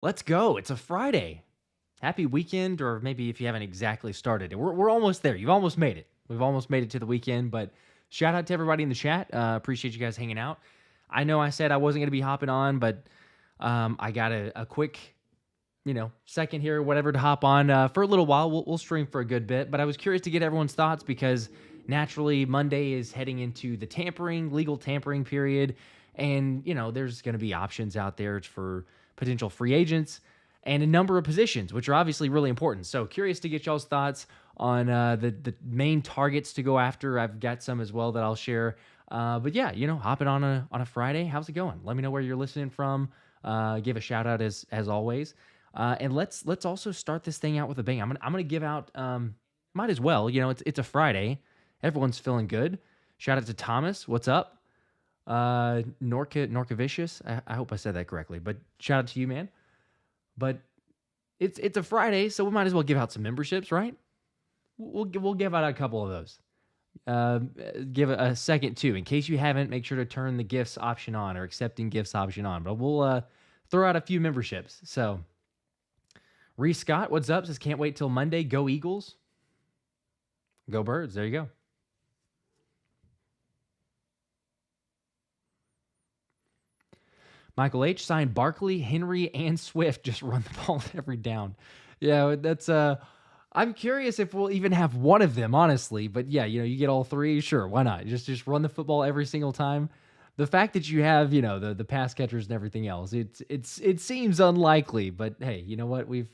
Let's go. It's a Friday. Happy weekend, or maybe if you haven't exactly started it. We're almost there. You've almost made it. We've almost made it to the weekend, but shout out to everybody in the chat. Appreciate you guys hanging out. I know I said I wasn't going to be hopping on, but I got a quick, second here or whatever to hop on for a little while. We'll stream for a good bit, but I was curious to get everyone's thoughts because naturally Monday is heading into the legal tampering period. And, there's going to be options out there for potential free agents and a number of positions, which are obviously really important. So curious to get y'all's thoughts on the main targets to go after. I've got some as well that I'll share. But yeah, hopping on a Friday. How's it going? Let me know where you're listening from. Give a shout out as always. And let's also start this thing out with a bang. I'm gonna give out. Might as well. It's a Friday. Everyone's feeling good. Shout out to Thomas. What's up? Norcavicious. I hope I said that correctly. But shout out to you, man. But it's a Friday, so we might as well give out some memberships, right? We'll give out a couple of those. Give a second too, in case you haven't. Make sure to turn the gifts option on or accepting gifts option on. But we'll throw out a few memberships. So, Reese Scott, what's up? Says can't wait till Monday. Go Eagles. Go Birds. There you go. Michael H. signed Barkley, Henry, and Swift. Just run the ball every down. Yeah, that's I'm curious if we'll even have one of them, honestly. But yeah, you get all three. Sure, why not? Just run the football every single time. The fact that you have, the pass catchers and everything else, it seems unlikely. But hey, you know what? We've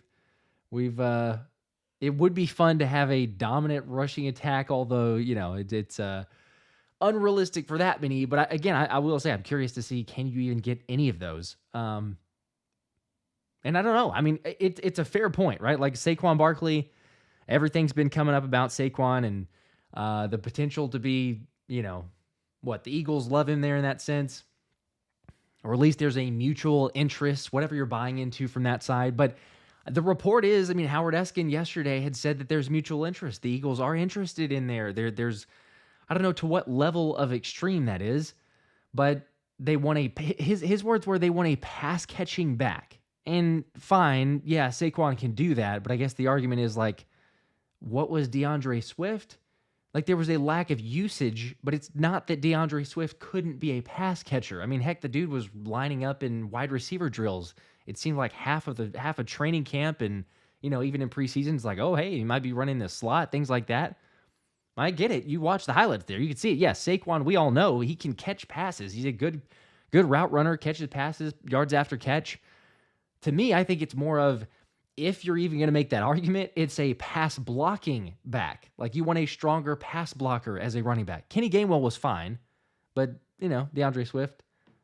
it would be fun to have a dominant rushing attack, although it's unrealistic for that many. But I will say I'm curious to see, can you even get any of those? And I don't know. I mean, it's a fair point, right? Like Saquon Barkley, everything's been coming up about Saquon and the potential to be, the Eagles love him there in that sense, or at least there's a mutual interest, whatever you're buying into from that side. But the report is, Howard Eskin yesterday had said that there's mutual interest. The Eagles are interested in there. There's I don't know to what level of extreme that is, but they want his words were they want a pass catching back. And fine, yeah, Saquon can do that, but I guess the argument is like, what was DeAndre Swift? Like there was a lack of usage, but it's not that DeAndre Swift couldn't be a pass catcher. Heck, the dude was lining up in wide receiver drills. It seemed like half of training camp and, even in preseason, it's like, oh, hey, he might be running the slot, things like that. I get it. You watch the highlights there. You can see it. Yes, Saquon, we all know he can catch passes. He's a good route runner, catches passes, yards after catch. To me, I think it's more of, if you're even going to make that argument, it's a pass blocking back. Like you want a stronger pass blocker as a running back. Kenny Gainwell was fine, but DeAndre Swift,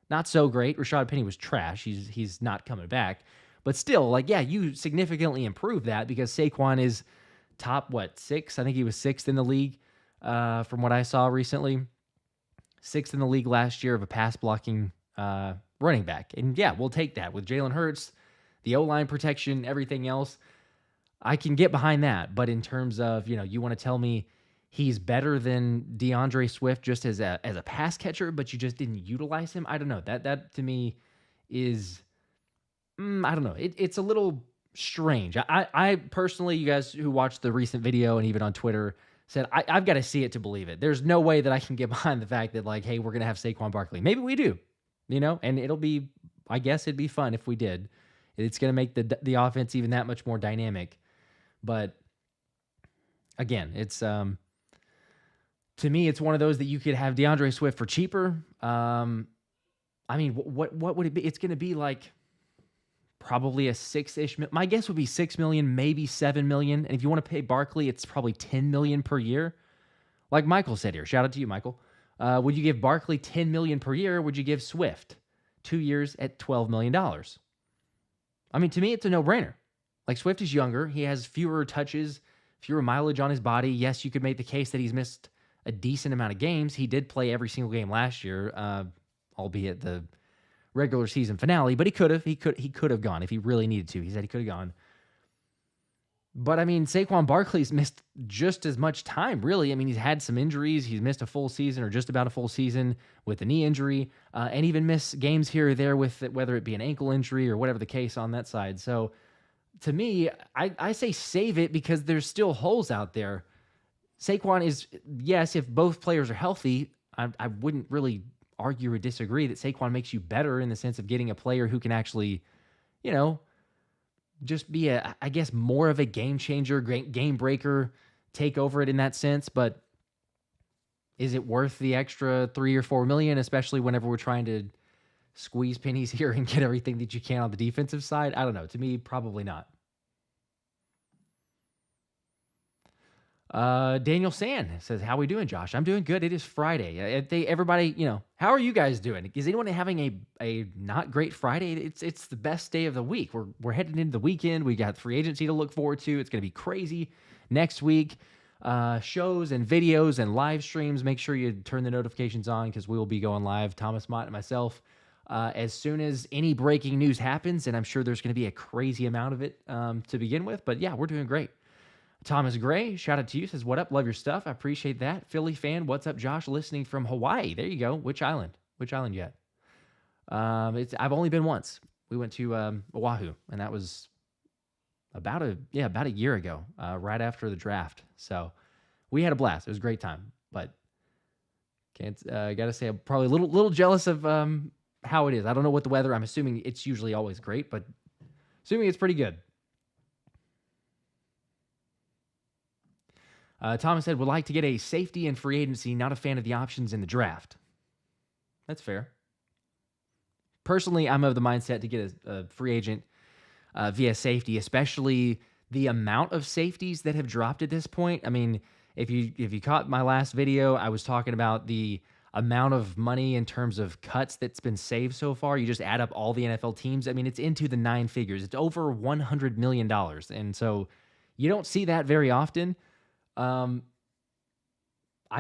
not so great. Rashad Penny was trash. He's not coming back. But still, you significantly improve that because Saquon is top, 6? I think he was 6th in the league from what I saw recently. 6th in the league last year of a pass blocking running back. And yeah, we'll take that with Jalen Hurts, the O-line protection, everything else. I can get behind that. But in terms of, you want to tell me he's better than DeAndre Swift just as a pass catcher, but you just didn't utilize him? I don't know. That to me is, I don't know. It's a little strange. I personally, you guys who watched the recent video and even on Twitter said, I've got to see it to believe it. There's no way that I can get behind the fact that hey, we're going to have Saquon Barkley. Maybe we do, and it'll be, I guess it'd be fun if we did. It's going to make the offense even that much more dynamic. But again, it's, to me, it's one of those that you could have DeAndre Swift for cheaper. What would it be? It's going to be like, probably a 6-ish. My guess would be 6 million, maybe 7 million. And if you want to pay Barkley, it's probably 10 million per year. Like Michael said here, shout out to you, Michael. Would you give Barkley 10 million per year? Or would you give Swift 2 years at $12 million? To me, it's a no-brainer. Like Swift is younger. He has fewer touches, fewer mileage on his body. Yes, you could make the case that he's missed a decent amount of games. He did play every single game last year, albeit the regular season finale, but he could have gone if he really needed to. He said he could have gone. But I mean, Saquon Barkley's missed just as much time, really. I mean, he's had some injuries. He's missed a full season or just about a full season with a knee injury, and even missed games here or there with it, whether it be an ankle injury or whatever the case on that side. So to me, I say save it because there's still holes out there. Saquon is, yes, if both players are healthy, I wouldn't really argue or disagree that Saquon makes you better in the sense of getting a player who can actually, you know, just be I guess, more of a game changer, great game breaker, take over it in that sense. But is it worth the extra 3 or 4 million, especially whenever we're trying to squeeze pennies here and get everything that you can on the defensive side? I don't know. To me, probably not. Daniel Sand says, "How we doing, Josh? I'm doing good. It is Friday. Everybody, how are you guys doing? Is anyone having a not great Friday? It's the best day of the week. We're heading into the weekend. We got free agency to look forward to. It's going to be crazy next week. Shows and videos and live streams. Make sure you turn the notifications on because we will be going live. Thomas Mott and myself, as soon as any breaking news happens, and I'm sure there's going to be a crazy amount of it to begin with. But yeah, we're doing great." Thomas Gray, shout out to you, says, "What up? Love your stuff. I appreciate that." Philly fan, what's up, Josh? Listening from Hawaii. There you go. Which island? Which island yet? I've only been once. We went to Oahu, and that was about a year ago, right after the draft. So we had a blast. It was a great time. But gotta say, I'm probably a little jealous of how it is. I don't know what the weather. I'm assuming it's usually always great, but assuming it's pretty good. Thomas said, "Would like to get a safety in free agency, not a fan of the options in the draft." That's fair. Personally, I'm of the mindset to get a free agent via safety, especially the amount of safeties that have dropped at this point. I mean, if you caught my last video, I was talking about the amount of money in terms of cuts that's been saved so far. You just add up all the NFL teams. I mean, it's into the 9 figures. It's over $100 million. And so you don't see that very often. I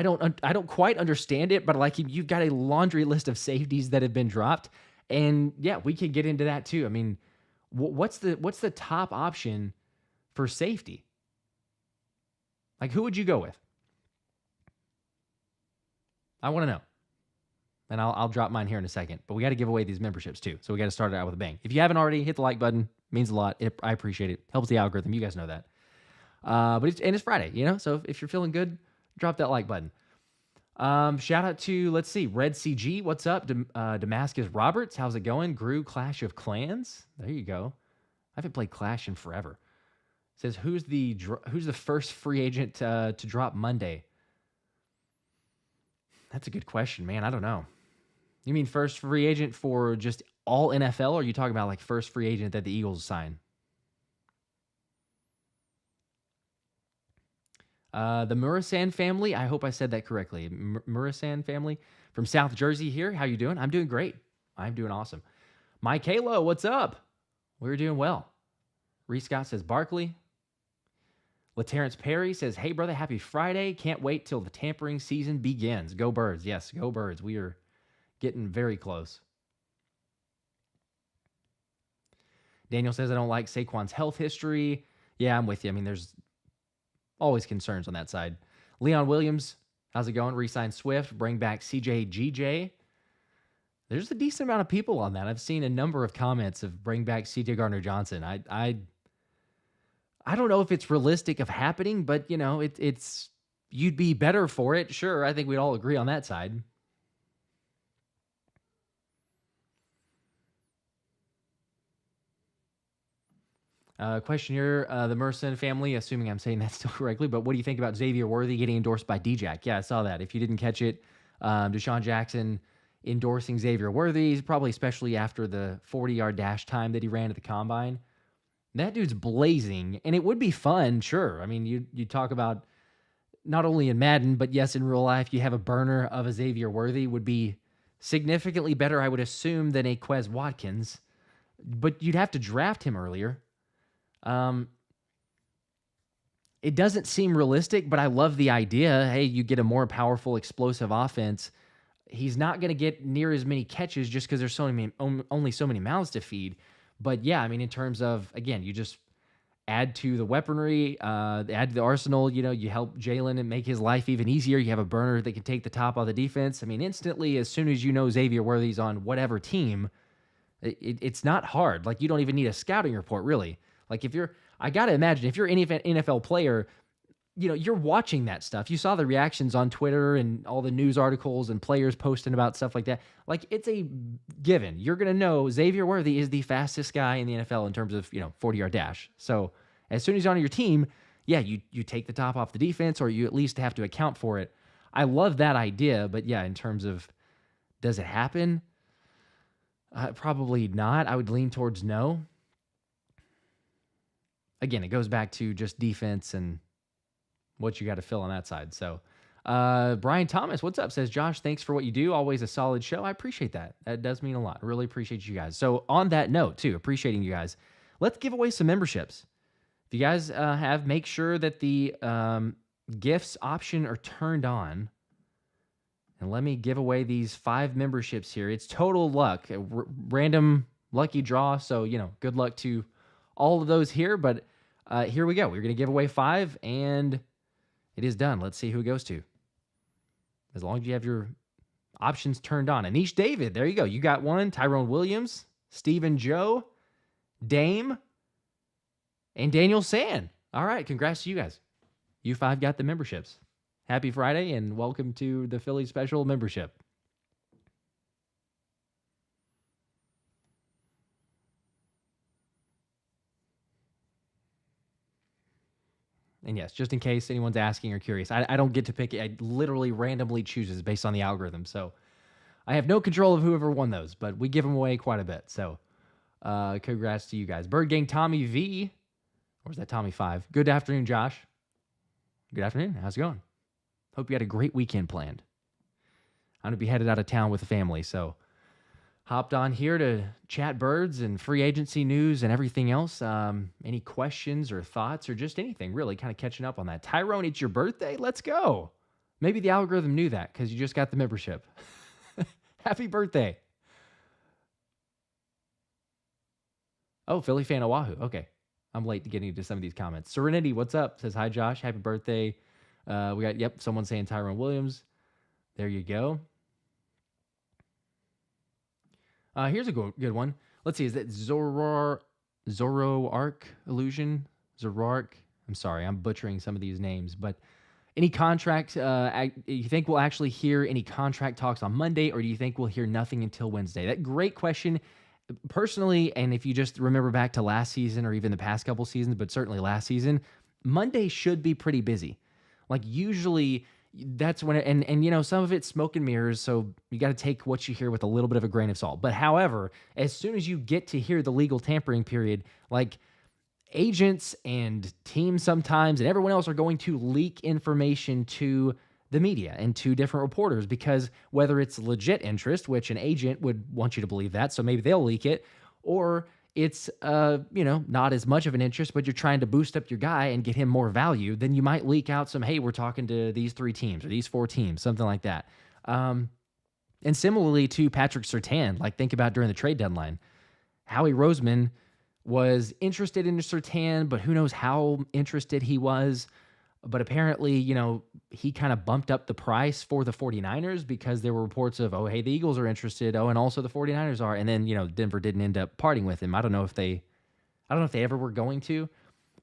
don't quite understand it, but like you've got a laundry list of safeties that have been dropped, and yeah, we could get into that too. I mean, what's the top option for safety? Like, who would you go with? I want to know, and I'll drop mine here in a second. But we got to give away these memberships too, so we got to start it out with a bang. If you haven't already, hit the like button. It means a lot. I appreciate it. Helps the algorithm. You guys know that. But it's Friday, so if you're feeling good, drop that like button. Shout out to, let's see, Red CG. What's up? Damascus Roberts. How's it going? Grew Clash of Clans. There you go. I haven't played Clash in forever. Says, who's the first free agent to drop Monday? That's a good question, man. I don't know. You mean first free agent for just all NFL, or are you talking about like first free agent that the Eagles sign? The Murasan family, I hope I said that correctly. Murasan family from South Jersey here. How you doing? I'm doing great. I'm doing awesome. Mike Halo, what's up? We're doing well. Reese Scott says Barkley. LaTerrence Perry says, "Hey, brother, happy Friday. Can't wait till the tampering season begins. Go Birds." Yes, go Birds. We are getting very close. Daniel says, "I don't like Saquon's health history." Yeah, I'm with you. I mean, there's always concerns on that side. Leon Williams, how's it going? Resign Swift, bring back CJ GJ. There's a decent amount of people on that. I've seen a number of comments of bring back CJ Gardner-Johnson. I don't know if it's realistic of happening, but it's you'd be better for it. Sure, I think we'd all agree on that side. Question here, the Merson family, assuming I'm saying that still correctly, but what do you think about Xavier Worthy getting endorsed by D-Jack? Yeah, I saw that. If you didn't catch it, Deshaun Jackson endorsing Xavier Worthy, probably especially after the 40-yard dash time that he ran at the combine. That dude's blazing, and it would be fun, sure. I mean, you talk about not only in Madden, but yes, in real life, you have a burner of a Xavier Worthy would be significantly better, I would assume, than a Quez Watkins, but you'd have to draft him earlier. It doesn't seem realistic, but I love the idea. Hey, you get a more powerful, explosive offense. He's not going to get near as many catches just because there's only so many mouths to feed. But yeah, I mean, in terms of, again, you just add to the weaponry, add to the arsenal. You help Jalen and make his life even easier. You have a burner that can take the top of the defense. I mean, instantly, as soon as you know Xavier Worthy's on whatever team, it's not hard. Like, you don't even need a scouting report, really. Like, I got to imagine, if you're an NFL player, you're watching that stuff. You saw the reactions on Twitter and all the news articles and players posting about stuff like that. Like, it's a given. You're going to know Xavier Worthy is the fastest guy in the NFL in terms of, 40-yard dash. So as soon as he's on your team, yeah, you take the top off the defense, or you at least have to account for it. I love that idea, but yeah, in terms of, does it happen? Probably not. I would lean towards no. Again, it goes back to just defense and what you got to fill on that side. So Brian Thomas, what's up? Says, Josh, thanks for what you do. Always a solid show. I appreciate that. That does mean a lot. I really appreciate you guys. So on that note, too, appreciating you guys, let's give away some memberships. If you guys make sure that the gifts option are turned on. And let me give away these 5 memberships here. It's total luck, a random lucky draw. So, good luck to all of those here. But here we go. We're going to give away 5, and it is done. Let's see who it goes to. As long as you have your options turned on. Anish David, there you go. You got one. Tyrone Williams, Stephen Joe, Dame, and Daniel Sand. All right. Congrats to you guys. You 5 got the memberships. Happy Friday, and welcome to the Philly Special membership. And yes, just in case anyone's asking or curious, I don't get to pick it. I literally randomly chooses based on the algorithm. So I have no control of whoever won those, but we give them away quite a bit. So congrats to you guys. Bird Gang Tommy V, or is that Tommy 5? Good afternoon, Josh. Good afternoon. How's it going? Hope you had a great weekend planned. I'm going to be headed out of town with the family, so hopped on here to chat birds and free agency news and everything else. Any questions or thoughts or just anything, really, kind of catching up on that. Tyrone, it's your birthday? Let's go. Maybe the algorithm knew that because you just got the membership. Happy birthday. Oh, Philly fan Oahu. Okay. I'm late to getting into some of these comments. Serenity, what's up? Says, hi, Josh. Happy birthday. We got, someone saying Tyrone Williams. There you go. Here's a good one. Let's see. Is that Zoroark Illusion? Zoroark? I'm sorry. I'm butchering some of these names. But any contract, you think we'll actually hear any contract talks on Monday, or do you think we'll hear nothing until Wednesday? That great question. Personally, and if you just remember back to last season or even the past couple seasons, but certainly last season, Monday should be pretty busy. Like, usually that's when and some of it's smoke and mirrors, so you got to take what you hear with a little bit of a grain of salt. But however, as soon as you get to hear the legal tampering period, like, agents and teams sometimes and everyone else are going to leak information to the media and to different reporters, because whether it's legit interest, which an agent would want you to believe that, so maybe they'll leak it, or it's not as much of an interest, but you're trying to boost up your guy and get him more value, then you might leak out some, hey, we're talking to these 3 teams or these 4 teams, something like that. And similarly to Patrick Surtain, like, think about during the trade deadline, Howie Roseman was interested in Surtain, but who knows how interested he was. But apparently, he kind of bumped up the price for the 49ers because there were reports of, oh, hey, the Eagles are interested. Oh, and also the 49ers are. And then, Denver didn't end up parting with him. I don't know if they ever were going to.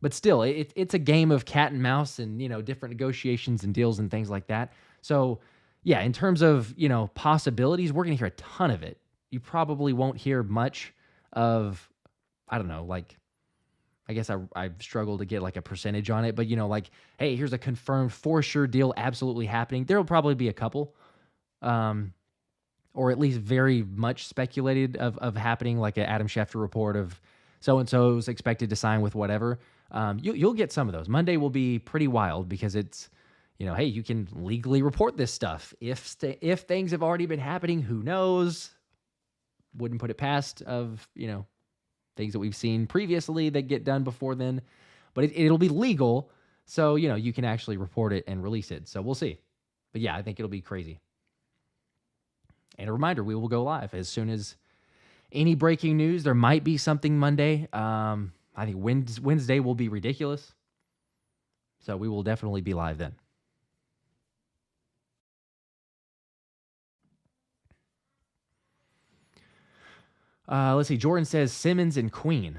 But still, it's a game of cat and mouse and, different negotiations and deals and things like that. So, yeah, in terms of, possibilities, we're going to hear a ton of it. You probably won't hear much of, I don't know, like, I guess I've struggled to get like a percentage on it, but hey, here's a confirmed for sure deal absolutely happening. There'll probably be a couple, or at least very much speculated of happening, like an Adam Schefter report of so-and-so's expected to sign with whatever. You'll get some of those. Monday will be pretty wild because it's, hey, you can legally report this stuff. If things have already been happening, who knows? Wouldn't put it past of, things that we've seen previously that get done before then, but it'll be legal. So, you can actually report it and release it. So we'll see. But yeah, I think it'll be crazy. And a reminder, we will go live as soon as any breaking news. There might be something Monday. I I think Wednesday will be ridiculous. So we will definitely be live then. Let's see. Jordan says Simmons and Queen.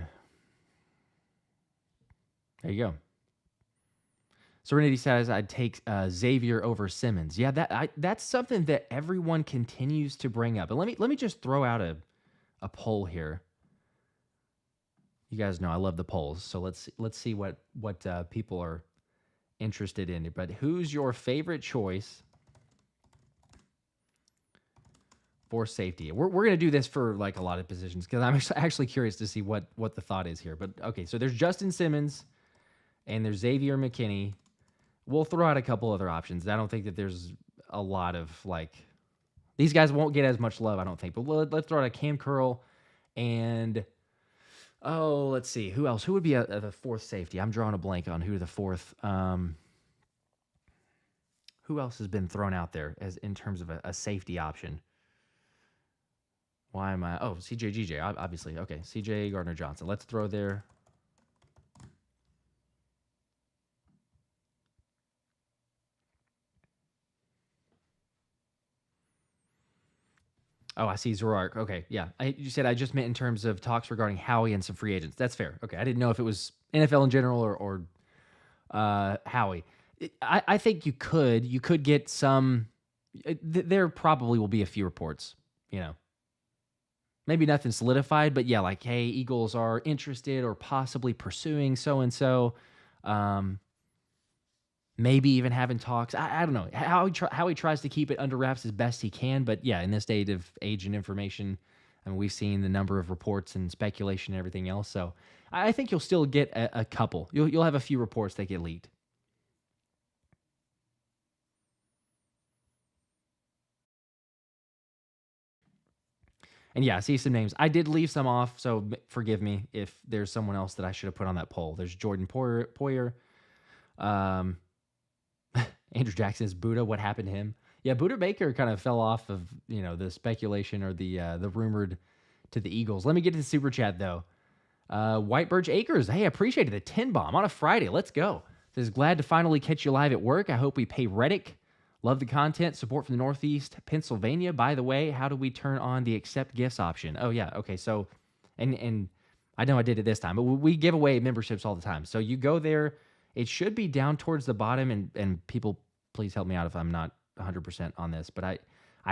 There you go. Serenity says I'd take Xavier over Simmons. Yeah, that's something that everyone continues to bring up. And let me just throw out a poll here. You guys know I love the polls, so let's see what people are interested in. But who's your favorite choice for safety? We're going to do this for like a lot of positions because I'm actually curious to see what the thought is here. But okay, so there's Justin Simmons and there's Xavier McKinney. We'll throw out a couple other options. I don't think that there's a lot of like these guys won't get as much love, I don't think. But let's throw out a Cam Curl and let's see who else. Who would be the fourth safety? I'm drawing a blank on who the fourth. Who else has been thrown out there as in terms of a safety option? Why am I? Oh, CJ GJ, obviously. Okay, CJ Gardner Johnson. Let's throw there. Oh, I see Zoroark. Okay, yeah. You said I just meant in terms of talks regarding Howie and some free agents. That's fair. Okay, I didn't know if it was NFL in general or Howie. I think you could get some. There probably will be a few reports. Maybe nothing solidified, but yeah, like hey, Eagles are interested or possibly pursuing so and so. Maybe even having talks. I don't know how he tries to keep it under wraps as best he can. But yeah, in this state of age and information, I mean, we've seen the number of reports and speculation and everything else. So I think you'll still get a couple. You'll have a few reports that get leaked. And yeah, I see some names. I did leave some off, so forgive me if there's someone else that I should have put on that poll. There's Jordan Poyer. Andrew Jackson's Buddha. What happened to him? Yeah, Buddha Baker kind of fell off of the speculation or the rumored to the Eagles. Let me get to the super chat though. White Birch Acres. Hey, I appreciated the 10 bomb on a Friday. Let's go. Says glad to finally catch you live at work. I hope we pay Reddick. Love the content. Support from the Northeast Pennsylvania. By the way, how do we turn on the accept gifts option? Oh yeah, okay. So, and I know I did it this time, but we give away memberships all the time. So you go there. It should be down towards the bottom, and people, please help me out if I'm not 100% on this, but I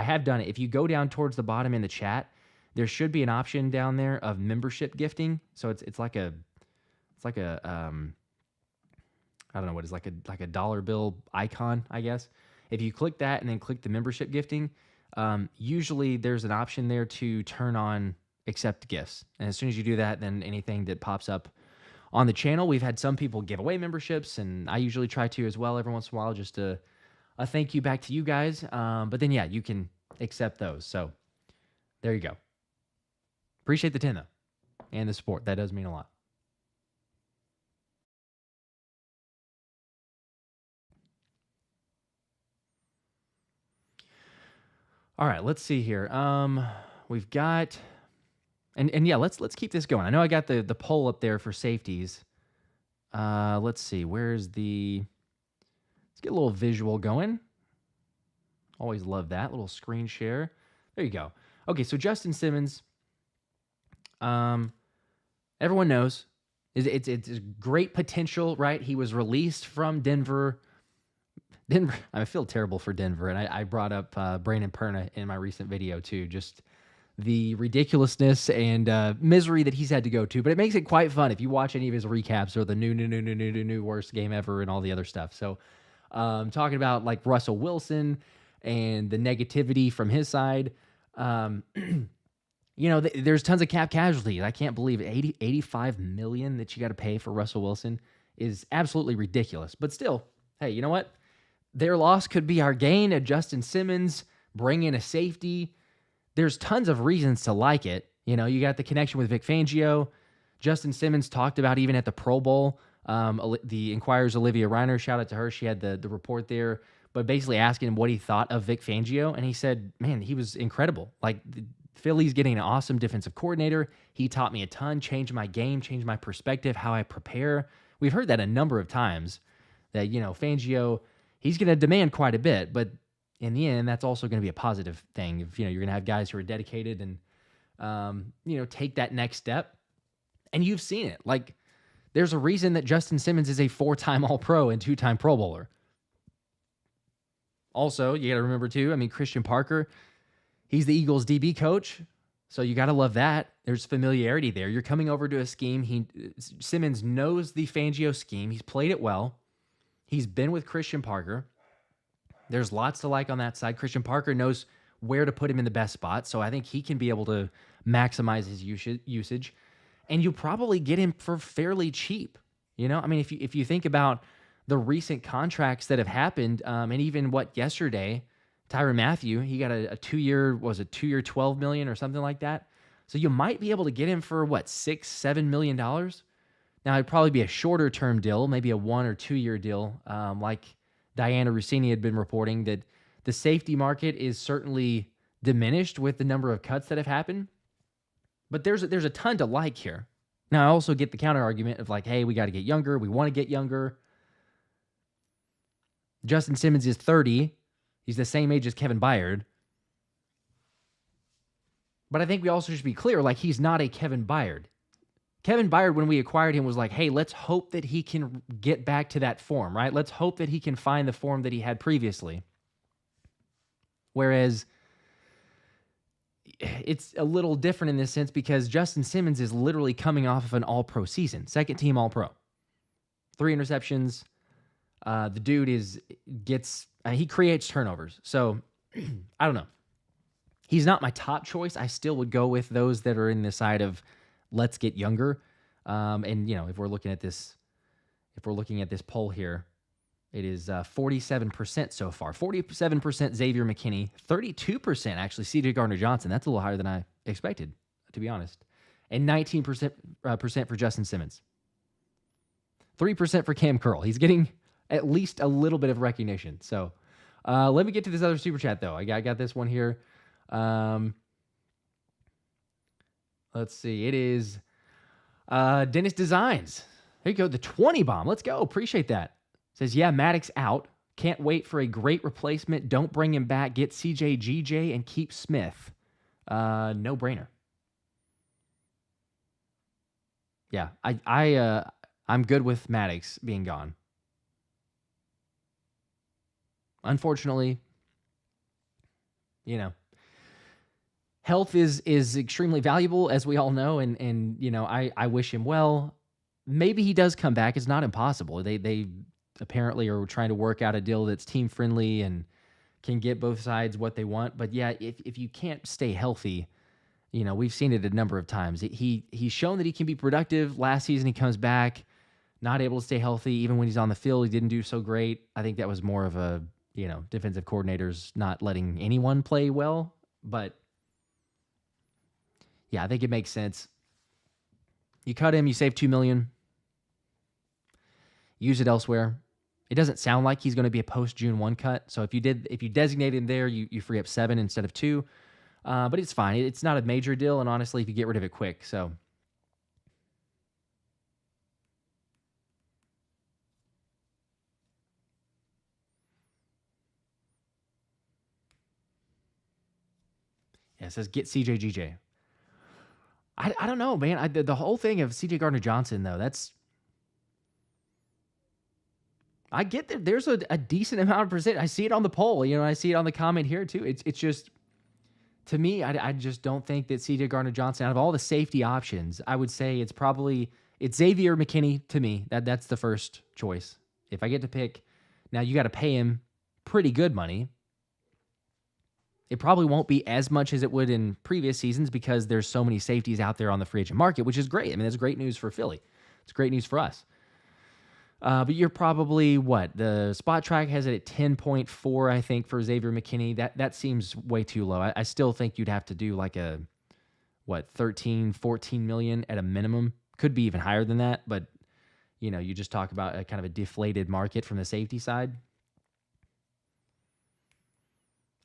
have done it. If you go down towards the bottom in the chat, there should be an option down there of membership gifting. So it's like a I don't know what it's like a dollar bill icon, I guess. If you click that and then click the membership gifting, usually there's an option there to turn on accept gifts. And as soon as you do that, then anything that pops up on the channel, we've had some people give away memberships, and I usually try to as well every once in a while, just a thank you back to you guys. But then, yeah, you can accept those. So there you go. Appreciate the 10, though, and the support. That does mean a lot. All right, let's see here. We've got, and yeah, let's keep this going. I know I got the poll up there for safeties. Let's see, let's get a little visual going. Always love that little screen share. There you go. Okay, so Justin Simmons, everyone knows it's great potential, right? He was released from Denver. I feel terrible for Denver, and I brought up Brandon Perna in my recent video too, just the ridiculousness and misery that he's had to go to. But it makes it quite fun if you watch any of his recaps or the new worst game ever and all the other stuff. So talking about like Russell Wilson and the negativity from his side, there's tons of cap casualties. I can't believe it. 85 million that you got to pay for Russell Wilson is absolutely ridiculous. But still, hey, you know what? Their loss could be our gain. A Justin Simmons, bring in a safety. There's tons of reasons to like it. You got the connection with Vic Fangio. Justin Simmons talked about even at the Pro Bowl. The Inquirer's Olivia Reiner, shout out to her. She had the report there, but basically asking him what he thought of Vic Fangio. And he said, man, he was incredible. Like Philly's getting an awesome defensive coordinator. He taught me a ton, changed my game, changed my perspective, how I prepare. We've heard that a number of times that, Fangio, he's going to demand quite a bit, but in the end, that's also going to be a positive thing. If, you're going to have guys who are dedicated and, take that next step. And you've seen it. Like, there's a reason that Justin Simmons is a 4-time All-Pro and 2-time Pro Bowler. Also, you got to remember, too, Christian Parker, he's the Eagles DB coach, so you got to love that. There's familiarity there. You're coming over to a scheme. Simmons knows the Fangio scheme. He's played it well. He's been with Christian Parker. There's lots to like on that side. Christian Parker knows where to put him in the best spot, so I think he can be able to maximize his usage. And you probably get him for fairly cheap. If you think about the recent contracts that have happened, and even yesterday, Tyrann Mathieu, he got a 2-year, $12 million or something like that. So you might be able to get him for $6-7 million. Now it'd probably be a shorter term deal, maybe a 1 or 2 year deal. Like Diana Rossini had been reporting that the safety market is certainly diminished with the number of cuts that have happened. But there's a ton to like here. Now I also get the counter argument of hey, we got to get younger. We want to get younger. Justin Simmons is 30. He's the same age as Kevin Byard. But I think we also should be clear, he's not a Kevin Byard. Kevin Byard, when we acquired him, was hey, let's hope that he can get back to that form, right? Let's hope that he can find the form that he had previously. Whereas it's a little different in this sense because Justin Simmons is literally coming off of an all-pro season. Second team all-pro. 3 interceptions. The dude he creates turnovers. So, I don't know. He's not my top choice. I still would go with those that are in the side of let's get younger. And if we're looking at this poll here, it is 47% so far. 47% Xavier McKinney, 32% actually C.J. Gardner-Johnson. That's a little higher than I expected, to be honest. And 19% for Justin Simmons. 3% for Cam Curl. He's getting at least a little bit of recognition. So let me get to this other super chat, though. I got this one here. Let's see. It is Dennis Designs. There you go. The 20 bomb. Let's go. Appreciate that. Says, yeah, Maddox out. Can't wait for a great replacement. Don't bring him back. Get CJ GJ and keep Smith. No brainer. Yeah, I'm good with Maddox being gone. Unfortunately, health is extremely valuable, as we all know, and I wish him well. Maybe he does come back. It's not impossible. They apparently are trying to work out a deal that's team friendly and can get both sides what they want. But yeah, if you can't stay healthy, we've seen it a number of times. He's shown that he can be productive. Last season he comes back, not able to stay healthy. Even when he's on the field, he didn't do so great. I think that was more of a defensive coordinators not letting anyone play well. But yeah, I think it makes sense. You cut him, you save $2 million. Use it elsewhere. It doesn't sound like he's going to be a post-June 1 cut. So if you designate him there, you free up 7 instead of 2. But it's fine. It's not a major deal, and honestly, if you get rid of it quick. So yeah, it says get CJ GJ. I don't know, man. The whole thing of CJ Gardner-Johnson, though, I get that there's a decent amount of percent. I see it on the poll. I see it on the comment here, too. It's just, to me, I just don't think that CJ Gardner-Johnson, out of all the safety options, I would say it's Xavier McKinney to me. That's the first choice. If I get to pick, now you got to pay him pretty good money. It probably won't be as much as it would in previous seasons because there's so many safeties out there on the free agent market, which is great. That's great news for Philly. It's great news for us. But you're probably, the spot track has it at 10.4, I think, for Xavier McKinney. That seems way too low. I still think you'd have to do 13, 14 million at a minimum. Could be even higher than that, but, you just talk about a kind of a deflated market from the safety side.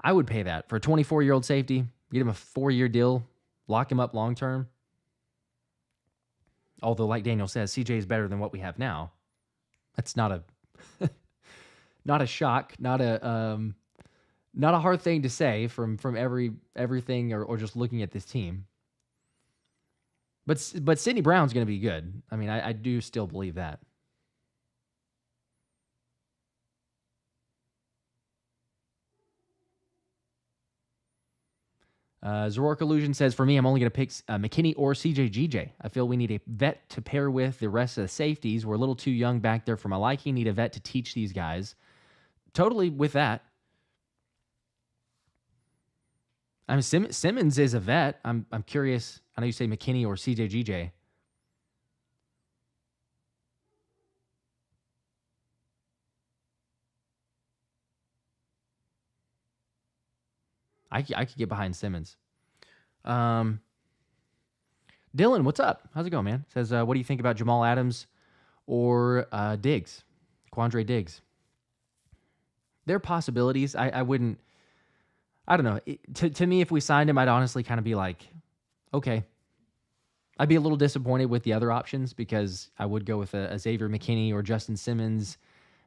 I would pay that for a 24-year-old safety. Get him a 4-year deal, lock him up long term. Although, like Daniel says, CJ is better than what we have now. That's not a not a shock, not a hard thing to say from everything or just looking at this team. But Sidney Brown's going to be good. I mean, I do still believe that. Zorork Illusion says, for me, I'm only going to pick McKinney or CJ. I feel we need a vet to pair with the rest of the safeties. We're a little too young back there for my liking. Need a vet to teach these guys. Totally with that. I mean, Simmons is a vet. I'm curious. I know you say McKinney or CJ. I could get behind Simmons. Dylan, what's up? How's it going, man? Says, what do you think about Jamal Adams or Diggs? Quandre Diggs. They're possibilities. I wouldn't. I don't know. To me, if we signed him, I'd honestly kind of be like, okay. I'd be a little disappointed with the other options because I would go with a Xavier McKinney or Justin Simmons,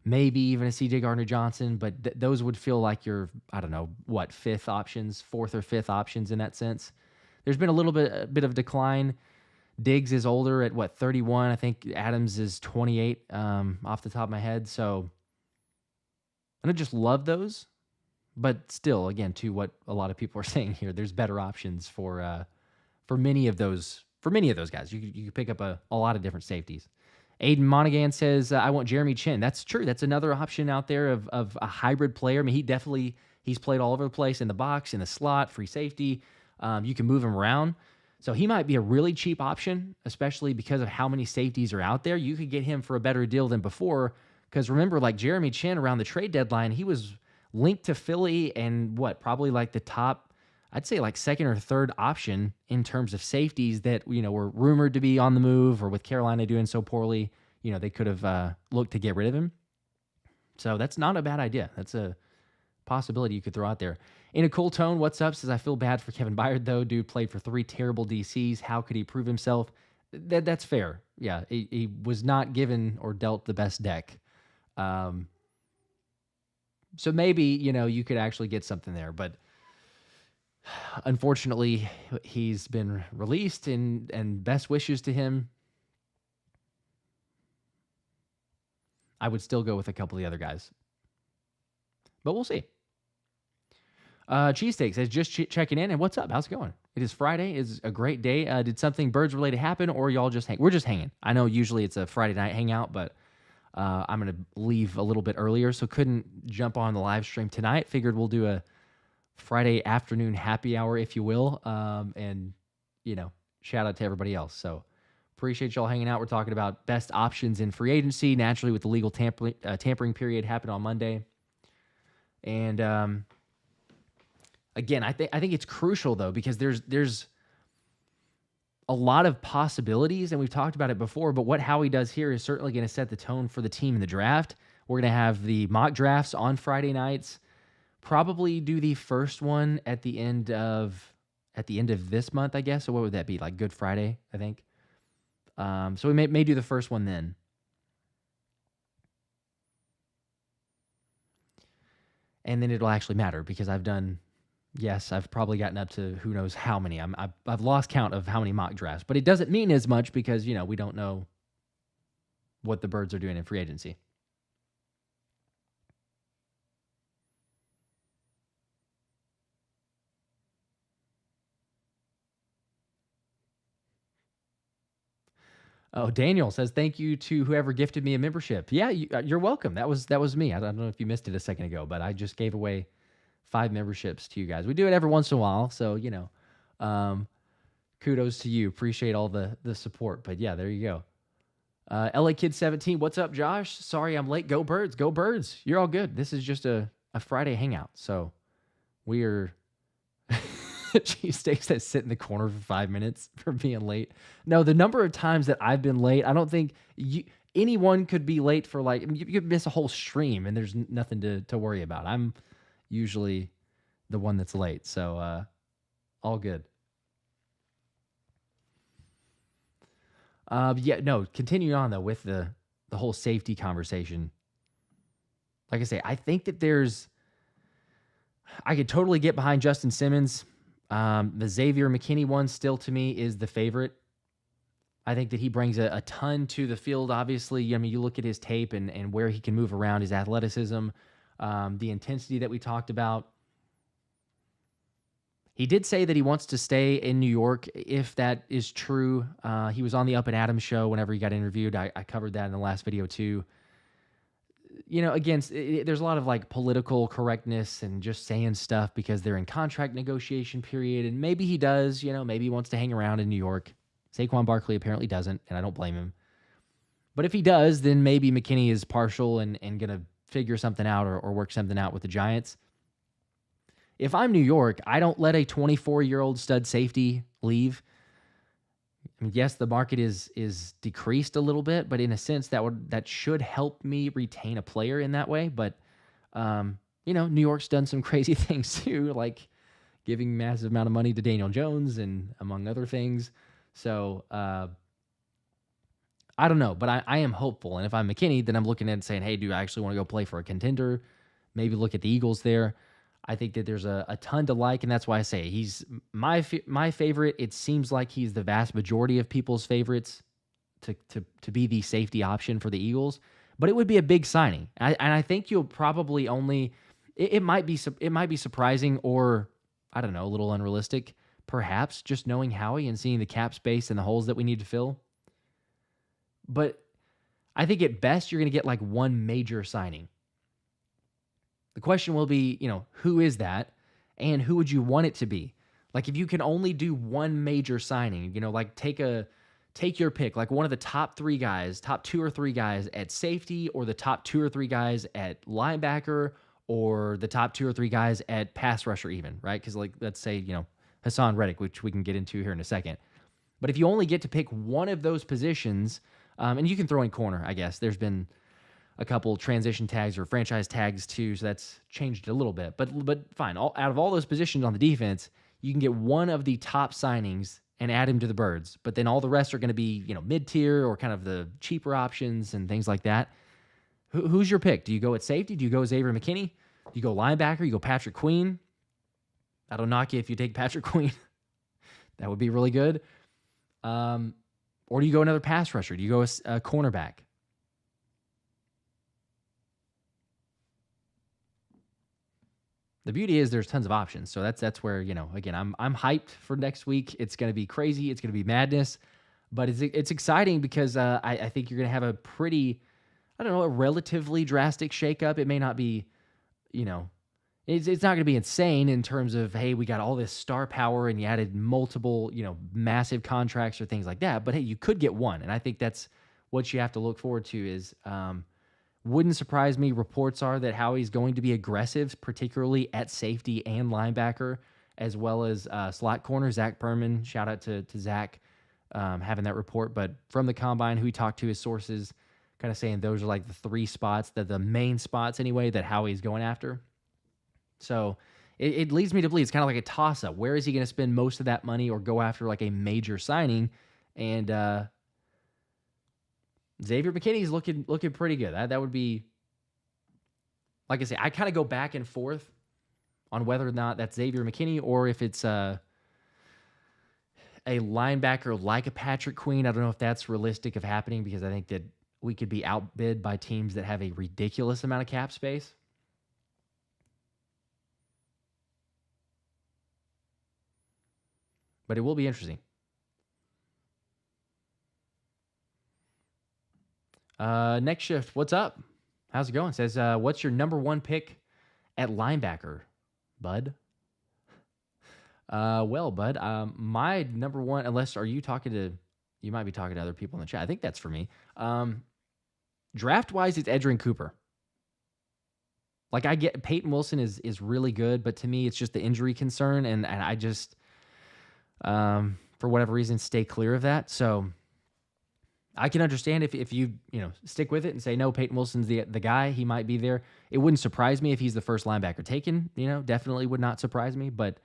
maybe even a CJ Gardner-Johnson, but those would feel like your, I don't know, what, fourth or fifth options in that sense. There's been a bit of decline. Diggs is older at, 31? I think Adams is 28 off the top of my head. So I don't just love those, but still, again, to what a lot of people are saying here, there's better options for many of those guys. You could pick up a lot of different safeties. Aiden Monaghan says, I want Jeremy Chin. That's true. That's another option out there of a hybrid player. I mean, he's played all over the place in the box, in the slot, free safety. You can move him around. So he might be a really cheap option, especially because of how many safeties are out there. You could get him for a better deal than before. Because remember, like Jeremy Chin around the trade deadline, he was linked to Philly and probably like the top, I'd say like second or third option in terms of safeties that, were rumored to be on the move, or with Carolina doing so poorly, they could have looked to get rid of him. So that's not a bad idea. That's a possibility you could throw out there. In a cool tone, what's up? Says, I feel bad for Kevin Byard, though. Dude played for 3 terrible DCs. How could he prove himself? That's fair. Yeah, he was not given or dealt the best deck. So maybe, you could actually get something there. But unfortunately, he's been released, and best wishes to him. I would still go with a couple of the other guys. But we'll see. Cheesesteak says, just checking in. And what's up? How's it going? It is Friday. It's a great day. Did something birds related happen, or y'all just hang? We're just hanging. I know usually it's a Friday night hangout, but I'm going to leave a little bit earlier, so couldn't jump on the live stream tonight. Figured we'll do a Friday afternoon happy hour, if you will, and, shout out to everybody else. So appreciate y'all hanging out. We're talking about best options in free agency, naturally with the legal tampering period happened on Monday. And again, I think it's crucial, though, because there's a lot of possibilities, and we've talked about it before, but what Howie does here is certainly going to set the tone for the team in the draft. We're going to have the mock drafts on Friday nights. Probably do the first one at the end of this month, I guess. So what would that be? Like Good Friday, I think. So we may do the first one then. And then it'll actually matter because I've probably gotten up to who knows how many. I've lost count of how many mock drafts, but it doesn't mean as much because, we don't know what the birds are doing in free agency. Oh, Daniel says, thank you to whoever gifted me a membership. Yeah, you're welcome. That was me. I don't know if you missed it a second ago, but I just gave away 5 memberships to you guys. We do it every once in a while, so, kudos to you. Appreciate all the support. But yeah, there you go. LA Kid 17, what's up, Josh? Sorry I'm late. Go Birds. Go Birds. You're all good. This is just a Friday hangout, so we're... Cheesesteaks that sit in the corner for 5 minutes for being late. No, the number of times that I've been late, I don't think anyone could be late for you could miss a whole stream and there's nothing to worry about. I'm usually the one that's late. So All good. Yeah, no, continuing on though with the whole safety conversation. Like I say, I think that I could totally get behind Justin Simmons. The Xavier McKinney one still to me is the favorite. I think that he brings a ton to the field, obviously. I mean, you look at his tape and where he can move around, his athleticism, the intensity that we talked about. He did say that he wants to stay in New York, if that is true. He was on the Up and Adams show whenever he got interviewed. I covered that in the last video too. You know, again, there's a lot of like political correctness and just saying stuff because they're in contract negotiation period. And maybe he does, maybe he wants to hang around in New York. Saquon Barkley apparently doesn't, and I don't blame him. But if he does, then maybe McKinney is partial and going to figure something out or work something out with the Giants. If I'm New York, I don't let a 24-year-old stud safety leave. I mean, yes, the market is decreased a little bit, but in a sense that should help me retain a player in that way. But New York's done some crazy things too, like giving massive amount of money to Daniel Jones and among other things. So I don't know, but I am hopeful. And if I'm McKinney, then I'm looking at it and saying, hey, do I actually want to go play for a contender? Maybe look at the Eagles there. I think that there's a ton to like, and that's why I say he's my favorite. It seems like he's the vast majority of people's favorites to be the safety option for the Eagles. But it would be a big signing, and I think you'll probably only it might be surprising or I don't know, a little unrealistic, perhaps, just knowing Howie and seeing the cap space and the holes that we need to fill. But I think at best you're going to get like one major signing. The question will be, who is that and who would you want it to be? Like if you can only do one major signing, like take your pick, like one of the top two or three guys at safety or the top two or three guys at linebacker or the top two or three guys at pass rusher even, right? Because like, let's say, Haason Reddick, which we can get into here in a second. But if you only get to pick one of those positions, and you can throw in corner, I guess. There's been a couple transition tags or franchise tags too, so that's changed a little bit. But fine, out of all those positions on the defense, you can get one of the top signings and add him to the Birds. But then all the rest are going to be mid-tier or kind of the cheaper options and things like that. Who's your pick? Do you go at safety? Do you go Xavier McKinney? Do you go linebacker? You go Patrick Queen? I don't knock you if you take Patrick Queen. That would be really good. Or do you go another pass rusher? Do you go a cornerback? The beauty is there's tons of options. So that's where, again, I'm hyped for next week. It's going to be crazy. It's going to be madness. But it's exciting because I think you're going to have a pretty, a relatively drastic shakeup. It may not be, it's not going to be insane in terms of, hey, we got all this star power and you added multiple, massive contracts or things like that. But hey, you could get one. And I think that's what you have to look forward to is, wouldn't surprise me. Reports are that Howie's going to be aggressive, particularly at safety and linebacker, as well as slot corner. Zach Perman, shout out to Zach having that report. But from the combine, who he talked to, his sources kind of saying those are like the three spots, the main spots anyway, that Howie's going after. So it leads me to believe it's kind of like a toss-up. Where is he going to spend most of that money or go after like a major signing? And Xavier McKinney's looking pretty good. That would be, like I say, I kind of go back and forth on whether or not that's Xavier McKinney or if it's a linebacker like a Patrick Queen. I don't know if that's realistic of happening because I think that we could be outbid by teams that have a ridiculous amount of cap space. But it will be interesting. Next shift, what's up? How's it going? Says, what's your number one pick at linebacker, bud? Well, bud, my number one, unless you might be talking to other people in the chat. I think that's for me. Draft-wise, it's Edgerrin Cooper. Like I get Peyton Wilson is really good, but to me, it's just the injury concern, and I just, for whatever reason, stay clear of that. So I can understand if you stick with it and say, no, Peyton Wilson's the guy, he might be there. It wouldn't surprise me if he's the first linebacker taken, definitely would not surprise me. But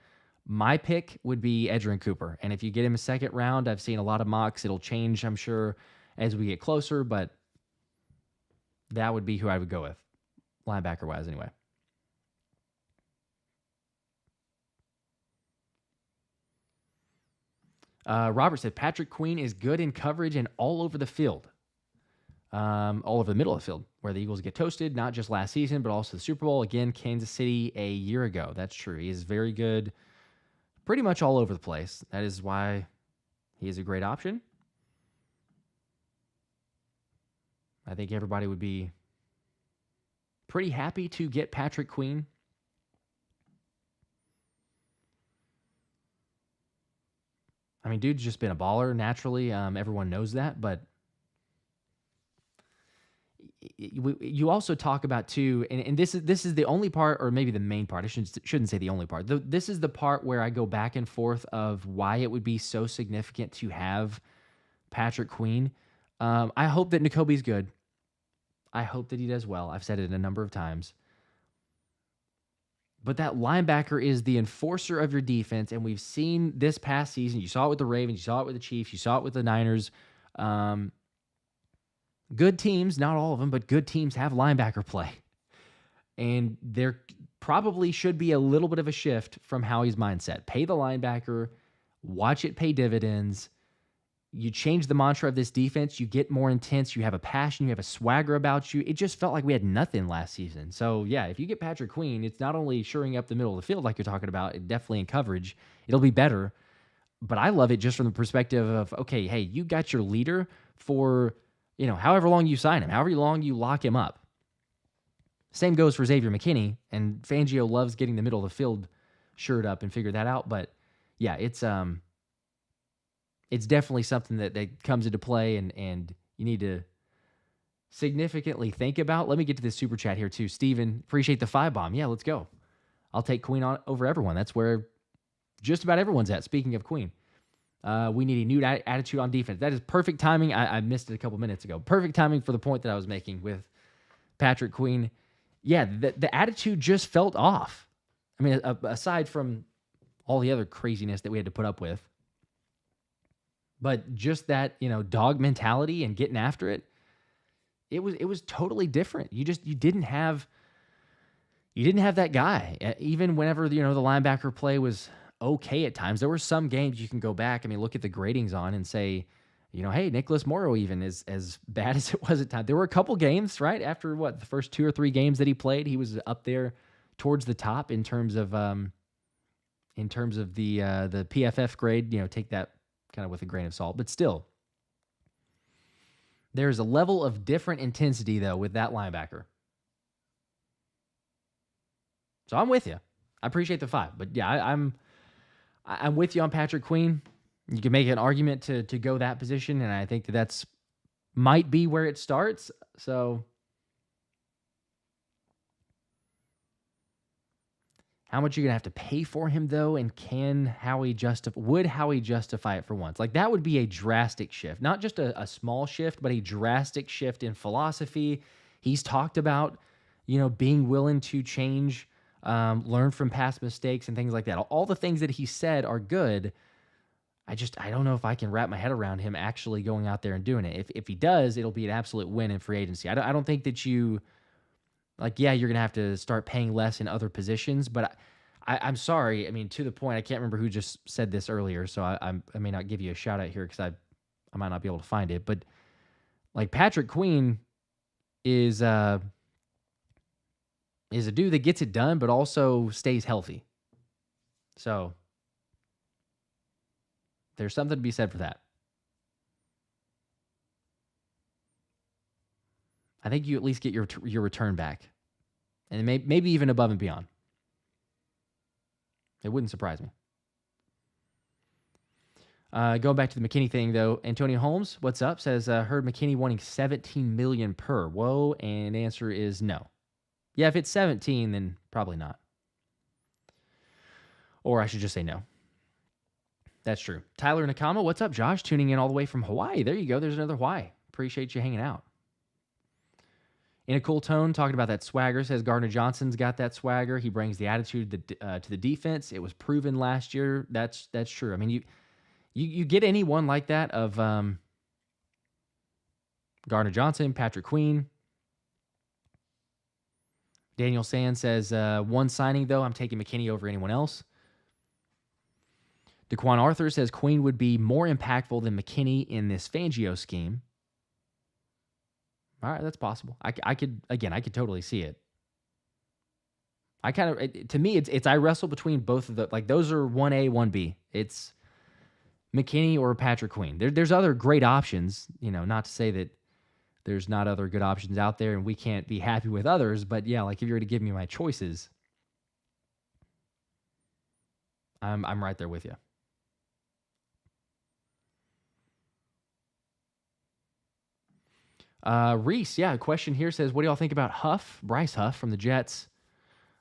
My pick would be Edgerrin Cooper. And if you get him a second round, I've seen a lot of mocks. It'll change, I'm sure, as we get closer, but that would be who I would go with, linebacker-wise anyway. Robert said, Patrick Queen is good in coverage and all over the field. All over the middle of the field, where the Eagles get toasted, not just last season, but also the Super Bowl. Again, Kansas City a year ago. That's true. He is very good pretty much all over the place. That is why he is a great option. I think everybody would be pretty happy to get Patrick Queen. I mean, dude's just been a baller naturally. Everyone knows that, but you also talk about too, and this is the only part, or maybe the main part. I shouldn't say the only part. This is the part where I go back and forth of why it would be so significant to have Patrick Queen. I hope that N'Kobe's good. I hope that he does well. I've said it a number of times. But that linebacker is the enforcer of your defense, and we've seen this past season. You saw it with the Ravens. You saw it with the Chiefs. You saw it with the Niners. Good teams, not all of them, but good teams have linebacker play. And there probably should be a little bit of a shift from Howie's mindset. Pay the linebacker, watch it pay dividends. You change the mantra of this defense, you get more intense, you have a passion, you have a swagger about you. It just felt like we had nothing last season. So, yeah, if you get Patrick Queen, it's not only shoring up the middle of the field like you're talking about, definitely in coverage, it'll be better. But I love it just from the perspective of, okay, hey, you got your leader for, however long you sign him, however long you lock him up. Same goes for Xavier McKinney, and Fangio loves getting the middle of the field shored up and figure that out. But, yeah, it's definitely something that comes into play, and you need to significantly think about. Let me get to this super chat here too. Steven, appreciate the 5-bomb. Yeah, let's go. I'll take Queen on over everyone. That's where just about everyone's at. Speaking of Queen, we need a new attitude on defense. That is perfect timing. I missed it a couple minutes ago. Perfect timing for the point that I was making with Patrick Queen. Yeah, the attitude just felt off. I mean, aside from all the other craziness that we had to put up with, but just that, dog mentality and getting after it, it was totally different. You didn't have that guy. Even whenever, the linebacker play was okay at times, there were some games you can go back. I mean, look at the gradings on and say, hey, Nicholas Morrow even is as bad as it was at times. There were a couple games, right? After the first 2 or 3 games that he played, he was up there towards the top in terms of the PFF grade. Take that kind of with a grain of salt, but still, there's a level of different intensity though with that linebacker. So I'm with you. I appreciate the 5, but yeah, I'm with you on Patrick Queen. You can make an argument to go that position, and I think that's might be where it starts. So how much are you going to have to pay for him, though? And would Howie justify it for once? Like, that would be a drastic shift. Not just a small shift, but a drastic shift in philosophy. He's talked about, being willing to change, learn from past mistakes and things like that. All the things that he said are good. I don't know if I can wrap my head around him actually going out there and doing it. If he does, it'll be an absolute win in free agency. I don't think that you're going to have to start paying less in other positions, but I'm sorry. I mean, to the point, I can't remember who just said this earlier, so I may not give you a shout out here because I might not be able to find it, but like Patrick Queen is a dude that gets it done, but also stays healthy. So there's something to be said for that. I think you at least get your return back, and maybe even above and beyond. It wouldn't surprise me. Going back to the McKinney thing, though, Antonio Holmes, what's up? Says, heard McKinney wanting $17 million per. Whoa, and answer is no. Yeah, if it's 17, then probably not. Or I should just say no. That's true. Tyler Nakama, what's up, Josh? Tuning in all the way from Hawaii. There you go. There's another Hawaii. Appreciate you hanging out. In a cool tone, talking about that swagger, says Gardner Johnson's got that swagger. He brings the attitude to the defense. It was proven last year. That's true. I mean, you get anyone like that of Gardner Johnson, Patrick Queen. Daniel Sand says, one signing, though, I'm taking McKinney over anyone else. DeQuan Arthur says Queen would be more impactful than McKinney in this Fangio scheme. All right, that's possible. I could totally see it. To me, it's I wrestle between both of the, like, those are 1A, 1B. It's McKinney or Patrick Queen. There's other great options, not to say that there's not other good options out there and we can't be happy with others, but yeah, like if you were to give me my choices, I'm right there with you. Reese, a question here says, what do y'all think about Bryce Huff from the Jets?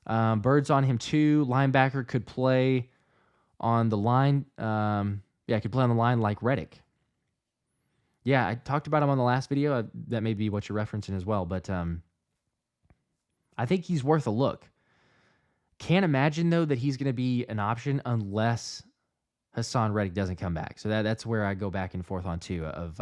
Birds on him too. Linebacker could play on the line. Could play on the line like Reddick. Yeah, I talked about him on the last video. That may be what you're referencing as well, but I think he's worth a look. Can't imagine, though, that he's going to be an option unless Haason Reddick doesn't come back. So that's where I go back and forth on, too, of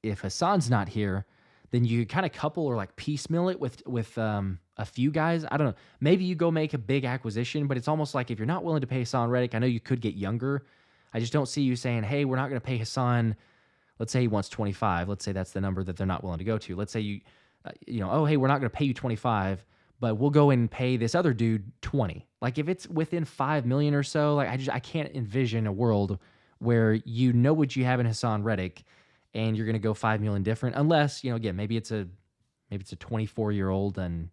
if Hassan's not here, then you kind of couple or like piecemeal it with a few guys. I don't know. Maybe you go make a big acquisition, but it's almost like if you're not willing to pay Haason Reddick, I know you could get younger. I just don't see you saying, hey, we're not going to pay Haason. Let's say he wants 25. Let's say that's the number that they're not willing to go to. Let's say hey, we're not going to pay you 25, but we'll go and pay this other dude 20. Like if it's within $5 million or so, like I can't envision a world where what you have in Haason Reddick and you're going to go $5 million different, unless again maybe it's a 24-year-old and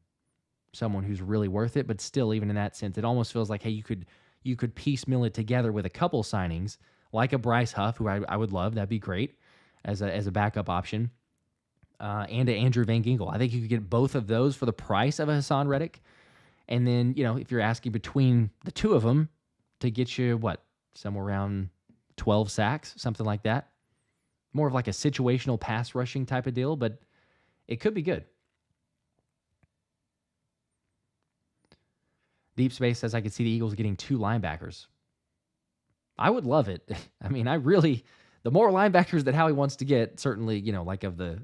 someone who's really worth it. But still, even in that sense, it almost feels like, hey, you could piecemeal it together with a couple signings like a Bryce Huff, who I would love. That'd be great as a backup option, and a Andrew Van Ginkel. I think you could get both of those for the price of a Haason Reddick. And then, if you're asking between the two of them to get you, somewhere around 12 sacks, something like that. More of like a situational pass rushing type of deal, but it could be good. Deep Space says, I could see the Eagles getting 2 linebackers. I would love it. I mean, the more linebackers that Howie wants to get, certainly, like of the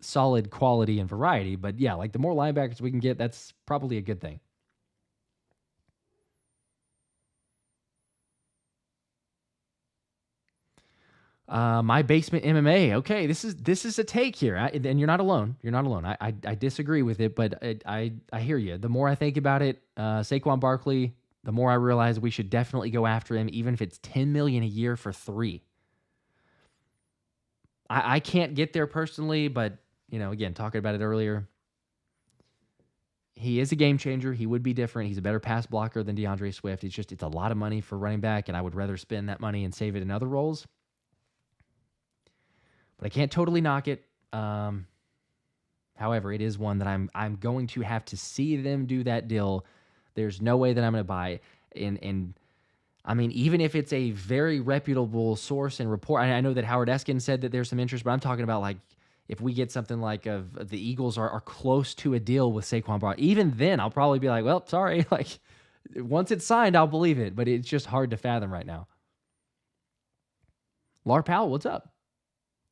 solid quality and variety, but yeah, like the more linebackers we can get, that's probably a good thing. My basement MMA. Okay, this is a take here, and you're not alone. You're not alone. I disagree with it, but I hear you. The more I think about it, Saquon Barkley, the more I realize we should definitely go after him, even if it's $10 million a year for 3. I can't get there personally, but again, talking about it earlier, he is a game changer. He would be different. He's a better pass blocker than DeAndre Swift. It's a lot of money for running back, and I would rather spend that money and save it in other roles. But I can't totally knock it. However, it is one that I'm going to have to see them do that deal. There's no way that I'm going to buy it. And I mean, even if it's a very reputable source and report, I know that Howard Eskin said that there's some interest, but I'm talking about like if we get something like of the Eagles are close to a deal with Saquon Barkley, even then I'll probably be like, well, sorry. Like once it's signed, I'll believe it, but it's just hard to fathom right now. Lar Powell, what's up?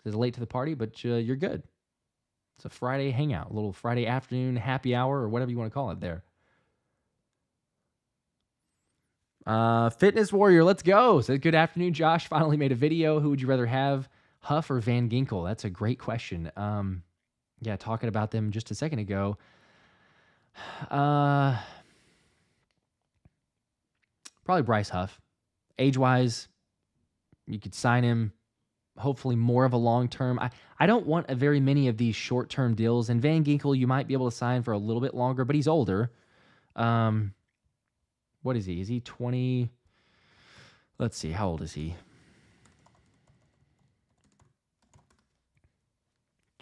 Says late to the party, but you're good. It's a Friday hangout, a little Friday afternoon happy hour or whatever you want to call it there. Fitness Warrior, let's go. Says, good afternoon, Josh. Finally made a video. Who would you rather have, Huff or Van Ginkel? That's a great question. Talking about them just a second ago. Probably Bryce Huff. Age-wise, you could sign him. Hopefully more of a long-term. I don't want very many of these short-term deals. And Van Ginkel, you might be able to sign for a little bit longer, but he's older. What is he? Is he 20? Let's see. How old is he?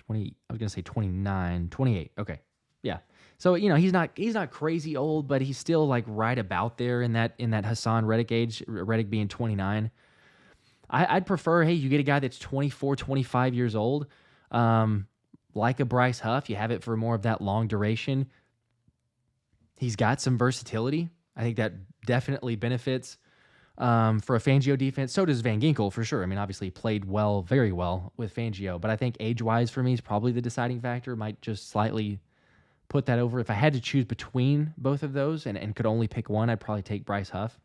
20. I was going to say 29, 28. Okay. Yeah. So, he's not crazy old, but he's still like right about there in that Haason Reddick age, Reddick being 29. I'd prefer, hey, you get a guy that's 24, 25 years old, like a Bryce Huff. You have it for more of that long duration. He's got some versatility. I think that definitely benefits for a Fangio defense. So does Van Ginkel, for sure. I mean, obviously he played well, very well with Fangio, but I think age-wise for me is probably the deciding factor. Might just slightly put that over. If I had to choose between both of those and could only pick one, I'd probably take Bryce Huff.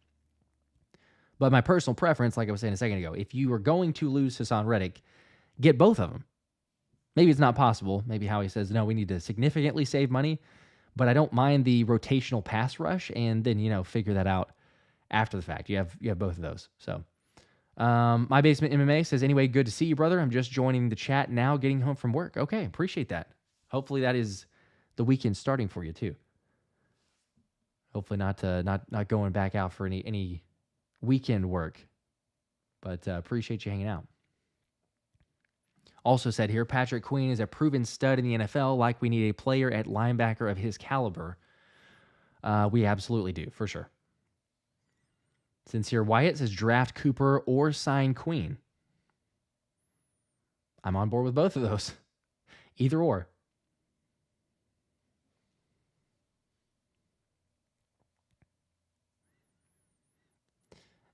But my personal preference, like I was saying a second ago, if you are going to lose Haason Reddick, get both of them. Maybe it's not possible. Maybe Howie says, no, we need to significantly save money. But I don't mind the rotational pass rush, and then, figure that out after the fact. You have both of those. So, My Basement MMA says, anyway, good to see you, brother. I'm just joining the chat now, getting home from work. Okay, appreciate that. Hopefully that is the weekend starting for you too. Hopefully not going back out for any weekend work, but appreciate you hanging out. Also said here, Patrick Queen is a proven stud in the NFL. Like we need a player at linebacker of his caliber. We absolutely do, for sure. Sincere Wyatt says draft Cooper or sign Queen. I'm on board with both of those. Either or.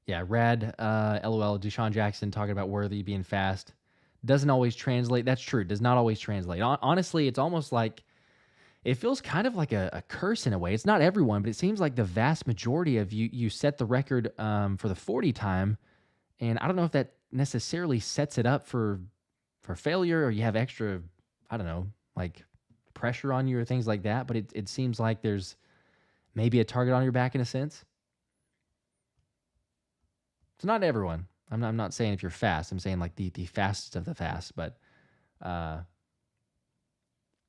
Yeah, Rad, LOL, Deshaun Jackson talking about Worthy being fast. Doesn't always translate. That's true. Does not always translate. Honestly, it's almost like, it feels kind of like a curse in a way. It's not everyone, but it seems like the vast majority of you set the record for the 40 time, and I don't know if that necessarily sets it up for failure, or you have extra, I don't know, like pressure on you or things like that, but it seems like there's maybe a target on your back in a sense. It's not everyone. I'm not saying if you're fast. I'm saying like the fastest of the fast, but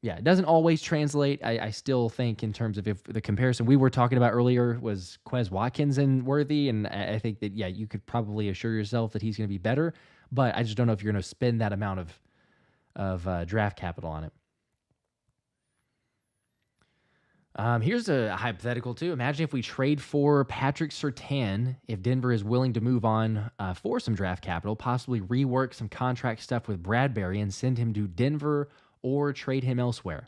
yeah, it doesn't always translate. I still think in terms of if the comparison we were talking about earlier was Quez Watkins and Worthy, and I think that, yeah, you could probably assure yourself that he's going to be better, but I just don't know if you're going to spend that amount of draft capital on it. Here's a hypothetical too. Imagine if we trade for Patrick Surtain, if Denver is willing to move on for some draft capital, possibly rework some contract stuff with Bradbury and send him to Denver or trade him elsewhere.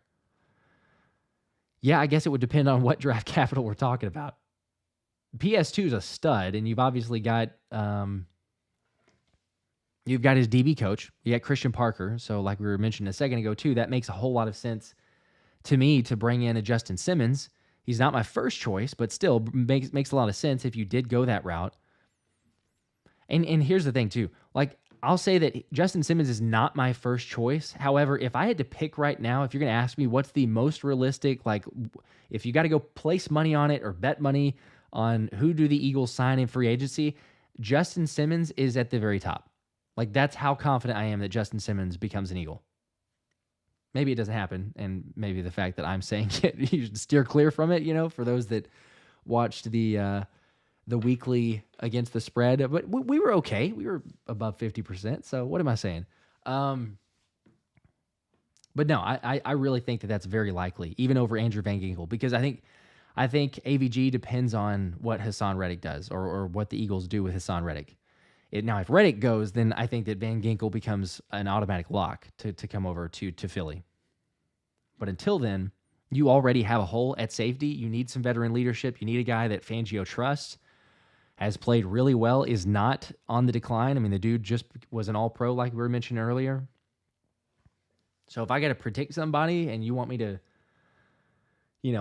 Yeah, I guess it would depend on what draft capital we're talking about. PS2 is a stud, and you've obviously got you've got his DB coach. You got Christian Parker. So like we were mentioning a second ago too, that makes a whole lot of sense to me to bring in a Justin Simmons. He's not my first choice, but still makes a lot of sense if you did go that route. And here's the thing too. Like, I'll say that Justin Simmons is not my first choice. However, if I had to pick right now, if you're going to ask me what's the most realistic, like if you got to go place money on it or bet money on who do the Eagles sign in free agency, Justin Simmons is at the very top. Like, that's how confident I am that Justin Simmons becomes an Eagle. Maybe it doesn't happen, and maybe the fact that I'm saying it, you should steer clear from it, for those that watched the weekly against the spread. But we were okay. We were above 50%, so what am I saying? But no, I really think that that's very likely, even over Andrew Van Ginkel, because I think AVG depends on what Haason Reddick does or what the Eagles do with Haason Reddick. Now, if Reddick goes, then I think that Van Ginkel becomes an automatic lock to come over to Philly. But until then, you already have a hole at safety. You need some veteran leadership. You need a guy that Fangio trusts, has played really well, is not on the decline. I mean, the dude just was an all-pro like we were mentioning earlier. So if I got to predict somebody and you want me to,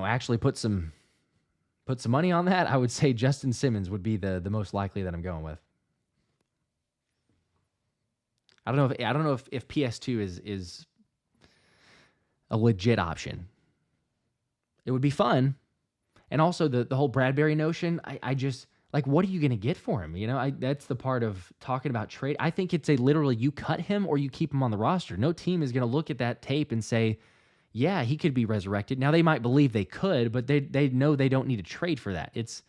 actually put some money on that, I would say Justin Simmons would be the most likely that I'm going with. I don't know if PS2 is a legit option. It would be fun. And also the whole Bradbury notion, I just, like, what are you going to get for him? That's the part of talking about trade. I think it's literally you cut him or you keep him on the roster. No team is going to look at that tape and say, yeah, he could be resurrected. Now, they might believe they could, but they know they don't need to trade for that. It's,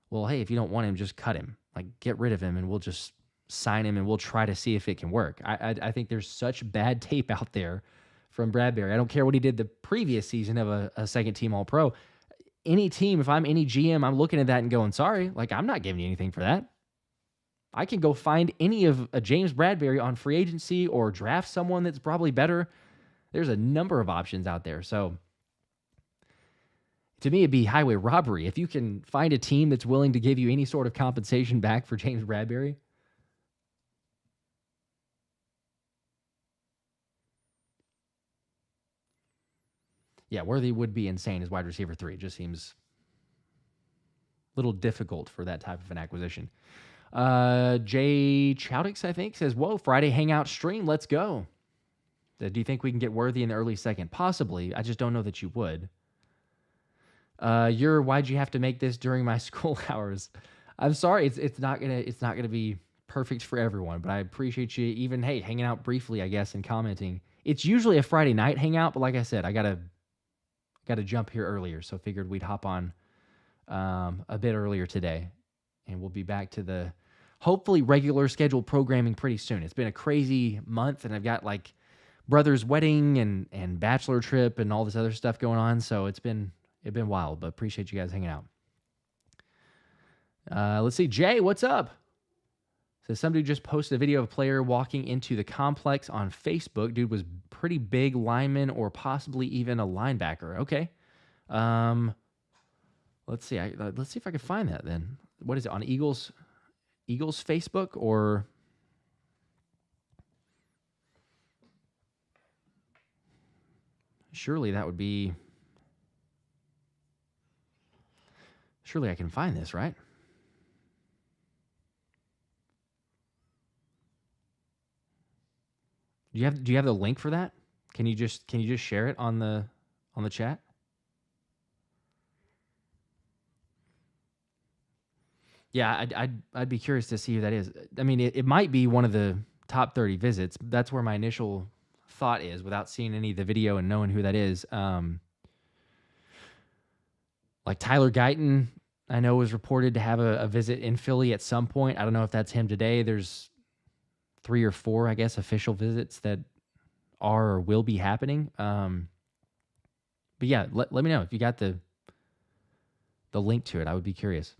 well, hey, if you don't want him, just cut him. Like, get rid of him and we'll just sign him and we'll try to see if it can work. I think there's such bad tape out there from Bradbury. I don't care what he did the previous season of a second team All-Pro. Any team, if I'm any GM, I'm looking at that and going, sorry, like, I'm not giving you anything for that. I can go find any of a James Bradbury on free agency or draft someone that's probably better There's a number of options out there. So to me, it'd be highway robbery. If you can find a team that's willing to give you any sort of compensation back for James Bradberry. Yeah, Worthy would be insane as wide receiver 3. It just seems a little difficult for that type of an acquisition. Jay Chowdix, I think, says, whoa, Friday hangout stream. Let's go. Do you think we can get Worthy in the early second? Possibly. I just don't know that you would. Why'd you have to make this during my school hours? I'm sorry. It's not gonna be perfect for everyone, but I appreciate you even, hey, hanging out briefly, I guess, and commenting. It's usually a Friday night hangout, but like I said, I gotta jump here earlier, so figured we'd hop on a bit earlier today, and we'll be back to the hopefully regular scheduled programming pretty soon. It's been a crazy month, and I've got like brother's wedding and bachelor trip and all this other stuff going on, so it's been wild, but appreciate you guys hanging out. Let's see. Jay, what's up? So somebody just posted a video of a player walking into the complex on Facebook. Dude was pretty big lineman or possibly even a linebacker. Okay. Let's see. Let's see if I can find that then. What is it, on Eagles Facebook or... Surely that would be... Surely I can find this, right? Do you have the link for that? Can you just share it on the chat? Yeah, I'd be curious to see who that is. I mean, it might be one of the top 30 visits. That's where my initial thought is, without seeing any of the video and knowing who that is. Like Tyler Guyton, I know was reported to have a visit in Philly at some point. I don't know if that's him today. There's 3 or 4, I guess, official visits that are or will be happening. But yeah, let me know if you got the link to it. I would be curious.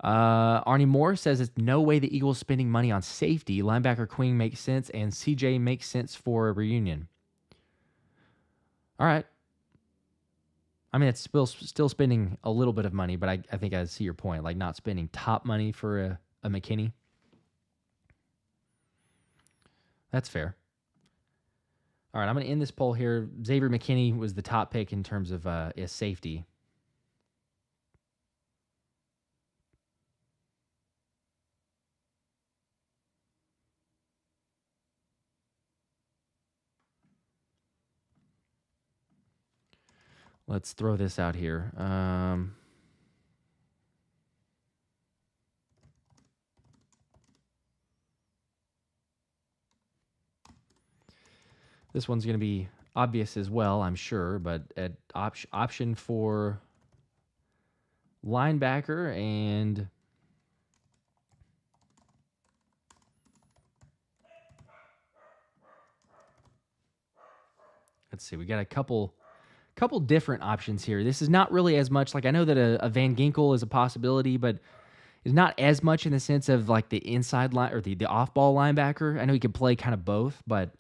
Arnie Moore says it's no way the Eagles spending money on safety. Linebacker Queen makes sense, and CJ makes sense for a reunion. All right. I mean, it's still spending a little bit of money, but I think I see your point. Like, not spending top money for a McKinney. That's fair. All right, I'm going to end this poll here. Xavier McKinney was the top pick in terms of safety. Let's throw this out here. This one's going to be obvious as well, I'm sure, but at option for linebacker, and let's see, we got a couple different options here. This is not really as much, like, I know that a Van Ginkel is a possibility, but it's not as much in the sense of like the inside line or the off-ball linebacker. I know he can play kind of both, but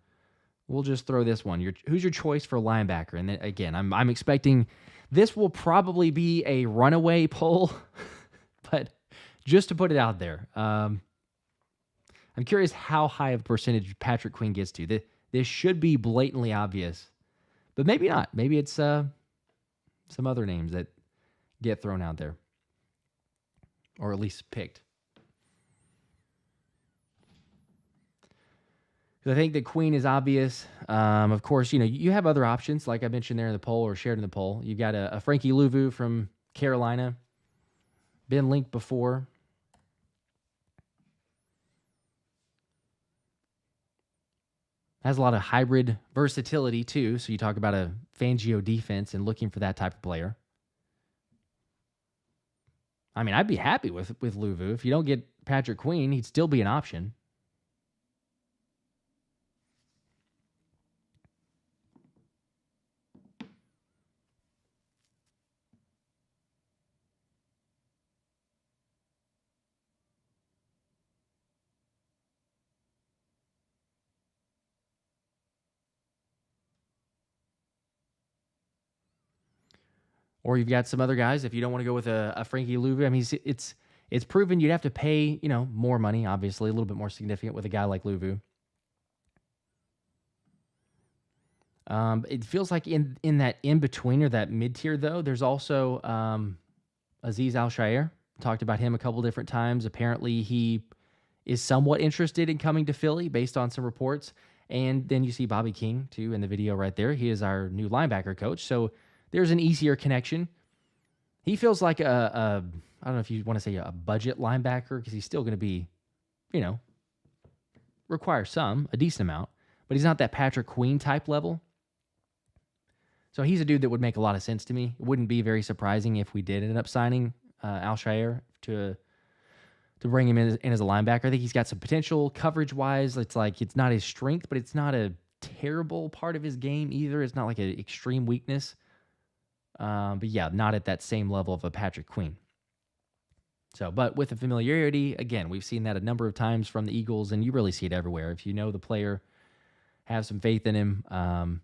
we'll just throw this one. Who's your choice for linebacker? And then, again, I'm expecting this will probably be a runaway poll, but just to put it out there, I'm curious how high of a percentage Patrick Queen gets to. This should be blatantly obvious, but maybe not. Maybe it's some other names that get thrown out there, or at least picked. I think that Queen is obvious. Of course, you have other options, like I mentioned there in the poll or shared in the poll. You've got a Frankie Louvu from Carolina. Been linked before. Has a lot of hybrid versatility, too. So you talk about a Fangio defense and looking for that type of player. I mean, I'd be happy with Louvu. If you don't get Patrick Queen, he'd still be an option. Or you've got some other guys. If you don't want to go with a Frankie Louvu, I mean, it's proven you'd have to pay, more money, obviously, a little bit more significant with a guy like Louvu. It feels like in that in-between or that mid-tier, though, there's also Azeez Al-Shaair. Talked about him a couple different times. Apparently, he is somewhat interested in coming to Philly based on some reports. And then you see Bobby King, too, in the video right there. He is our new linebacker coach. So there's an easier connection. He feels like I don't know if you want to say a budget linebacker, because he's still going to be, require a decent amount. But he's not that Patrick Queen type level. So he's a dude that would make a lot of sense to me. It wouldn't be very surprising if we did end up signing Al-Shaair to bring him in as a linebacker. I think he's got some potential coverage-wise. It's not his strength, but it's not a terrible part of his game either. It's not like an extreme weakness. But yeah, not at that same level of a Patrick Queen. So, but with the familiarity, again, we've seen that a number of times from the Eagles, and you really see it everywhere. If you know the player, have some faith in him,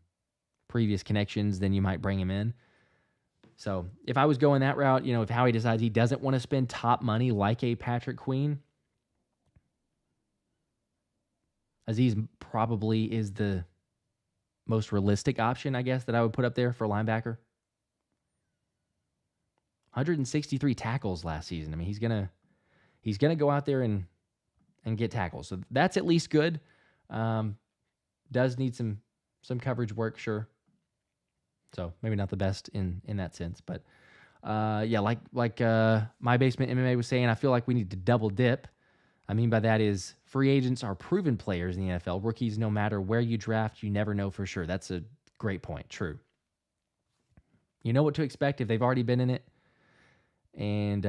previous connections, then you might bring him in. So if I was going that route, if Howie decides he doesn't want to spend top money like a Patrick Queen, Azeez probably is the most realistic option, I guess, that I would put up there for linebacker. 163 tackles last season. I mean, he's gonna go out there and get tackles. So that's at least good. Does need some coverage work, sure. So maybe not the best in that sense, but yeah, like My Basement MMA was saying, I feel like we need to double dip. I mean by that is free agents are proven players in the NFL. Rookies, no matter where you draft, you never know for sure. That's a great point. True. You know what to expect if they've already been in it. And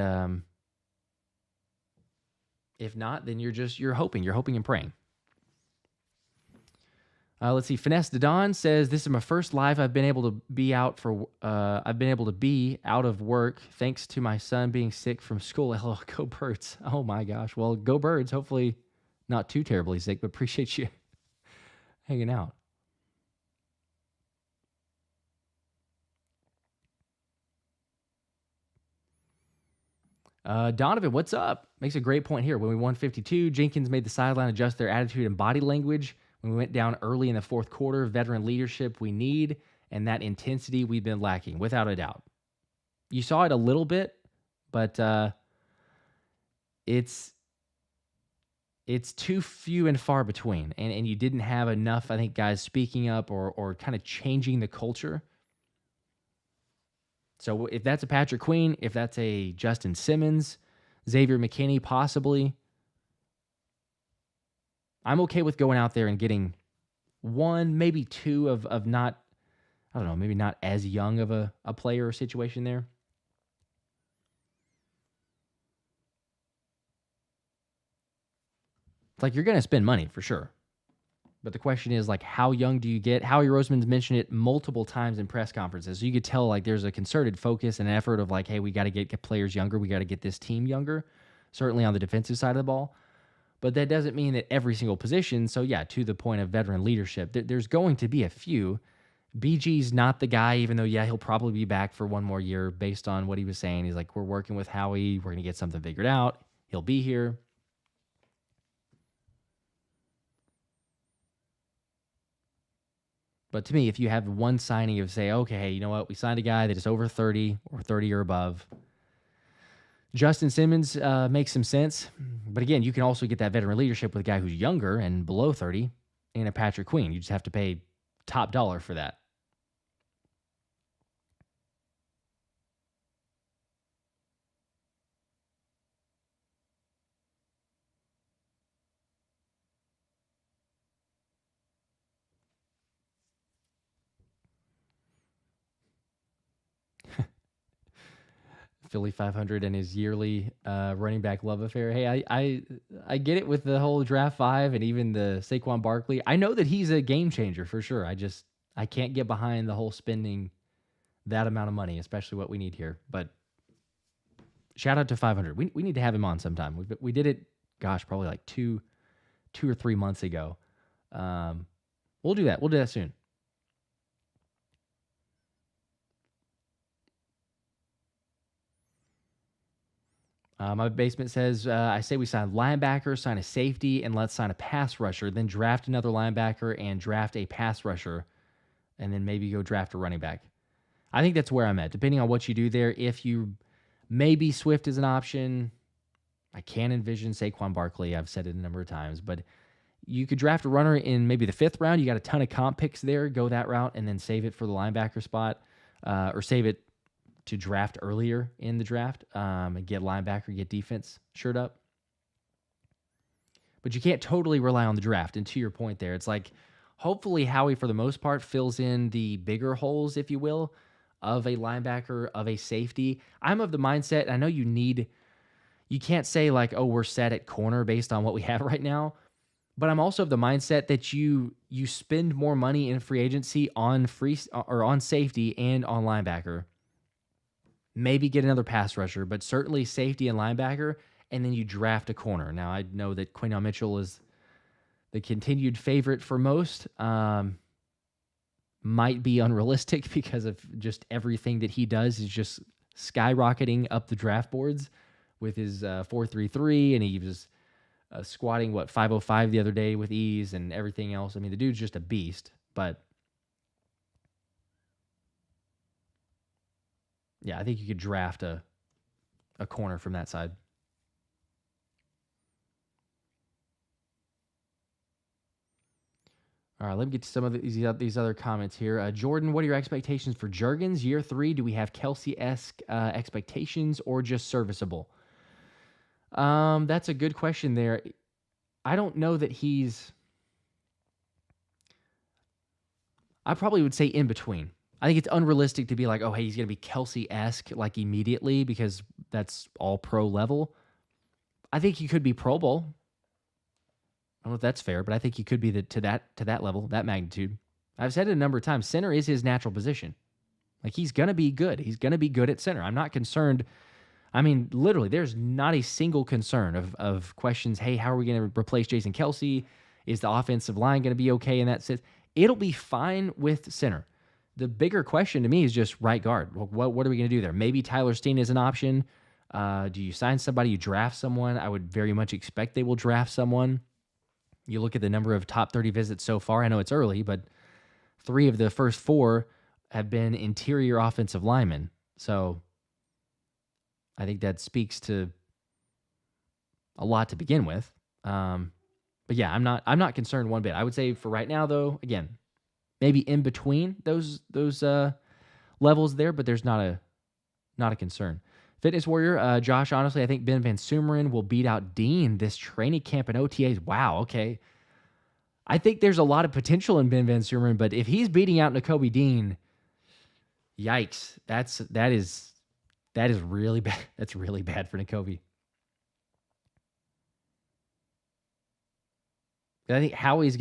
if not, then you're hoping and praying. Let's see. Finesse Dadon says, "This is my first live I've been able to be out for. I've been able to be out of work thanks to my son being sick from school. Hello, go Birds! Oh my gosh. Well, go Birds. Hopefully, not too terribly sick, but appreciate you hanging out." Donovan, what's up? Makes a great point here. When we won 52, Jenkins made the sideline adjust their attitude and body language. When we went down early in the fourth quarter, veteran leadership we need, and that intensity we've been lacking, without a doubt. You saw it a little bit, but it's too few and far between. And you didn't have enough, I think, guys speaking up or kind of changing the culture. So if that's a Patrick Queen, if that's a Justin Simmons, Xavier McKinney possibly, I'm okay with going out there and getting one, maybe two of not, I don't know, maybe not as young of a player or situation there. It's like you're going to spend money for sure. But the question is, like, how young do you get? Howie Roseman's mentioned it multiple times in press conferences. So you could tell, like, there's a concerted focus and effort of, like, hey, we got to get players younger. We got to get this team younger, certainly on the defensive side of the ball. But that doesn't mean that every single position. So, yeah, to the point of veteran leadership, there's going to be a few. BG's not the guy, even though, yeah, he'll probably be back for one more year based on what he was saying. He's like, we're working with Howie. We're going to get something figured out. He'll be here. But to me, if you have one signing of, say, okay, hey, you know what? We signed a guy that is over 30 or 30 or above. Justin Simmons makes some sense. But again, you can also get that veteran leadership with a guy who's younger and below 30 and a Patrick Queen. You just have to pay top dollar for that. Philly 500 and his yearly running back love affair. Hey, I get it with the whole draft 5 and even the Saquon Barkley. I know that he's a game changer for sure. I can't get behind the whole spending that amount of money, especially what we need here. But shout out to 500. We need to have him on sometime. We did it, gosh, probably like two or 3 months ago. We'll do that. We'll do that soon. My basement says, I say we sign linebacker, sign a safety, and let's sign a pass rusher, then draft another linebacker and draft a pass rusher, and then maybe go draft a running back. I think that's where I'm at, depending on what you do there. If you maybe Swift is an option, I can envision Saquon Barkley. I've said it a number of times, but you could draft a runner in maybe the 5th round. You got a ton of comp picks there. Go that route and then save it for the linebacker spot, or save it to draft earlier in the draft and get linebacker, get defense shirt up. But you can't totally rely on the draft. And to your point there, it's like hopefully Howie, for the most part, fills in the bigger holes, if you will, of a linebacker, of a safety. I'm of the mindset, I know you can't say like, oh, we're set at corner based on what we have right now. But I'm also of the mindset that you spend more money in free agency on on safety and on linebacker. Maybe get another pass rusher, but certainly safety and linebacker, and then you draft a corner. Now, I know that Quinyon Mitchell is the continued favorite for most. Might be unrealistic because of just everything that he does is just skyrocketing up the draft boards with his 4.33, and he was squatting, 505 the other day with ease and everything else. I mean, the dude's just a beast, but yeah, I think you could draft a corner from that side. All right, let me get to some of these other comments here. Jordan, what are your expectations for Juergens? Year 3, do we have Kelce-esque expectations or just serviceable? That's a good question there. I don't know that I probably would say in between. I think it's unrealistic to be like, oh, hey, he's going to be Kelce-esque like immediately because that's all pro level. I think he could be Pro Bowl. I don't know if that's fair, but I think he could be to that level, that magnitude. I've said it a number of times. Center is his natural position. Like, he's going to be good. He's going to be good at center. I'm not concerned. I mean, literally, there's not a single concern of questions. Hey, how are we going to replace Jason Kelce? Is the offensive line going to be okay in that sense? It'll be fine with center. The bigger question to me is just right guard. What are we going to do there? Maybe Tyler Steen is an option. Do you sign somebody? You draft someone? I would very much expect they will draft someone. You look at the number of top 30 visits so far. I know it's early, but 3 of the first 4 have been interior offensive linemen. So I think that speaks to a lot to begin with. But yeah, I'm not concerned one bit. I would say for right now, though, again, maybe in between those levels there, but there's not a concern. Fitness Warrior, Josh, honestly, I think Ben Van Sumeren will beat out Dean this training camp and OTAs. Wow, okay. I think there's a lot of potential in Ben Van Sumeren, but if he's beating out Nakobe Dean, yikes. That is really bad. That's really bad for Nakobe. I think Howie is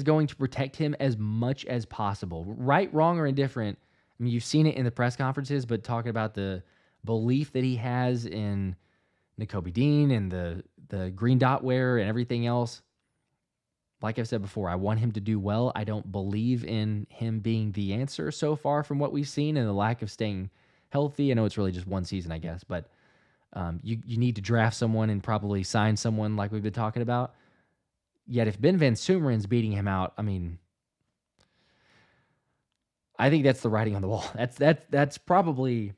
going to protect him as much as possible. Right, wrong, or indifferent. I mean, you've seen it in the press conferences, but talking about the belief that he has in Nakobe Dean and the green dot wear and everything else. Like I've said before, I want him to do well. I don't believe in him being the answer so far from what we've seen and the lack of staying healthy. I know it's really just one season, I guess, but you need to draft someone and probably sign someone like we've been talking about. Yet if Ben Van Sumeren's beating him out, I mean, I think that's the writing on the wall. That's probably,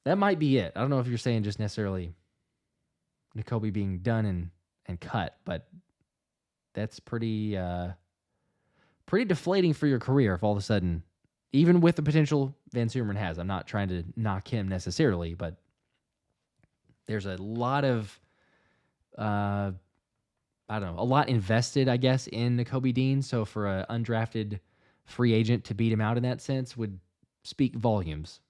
that might be it. I don't know if you're saying just necessarily Nakobe being done and cut, but that's pretty deflating for your career if all of a sudden, even with the potential Van Sumeren has, I'm not trying to knock him necessarily, but there's a lot of, I don't know, a lot invested, I guess, in Nakobe Dean. So for an undrafted free agent to beat him out in that sense would speak volumes.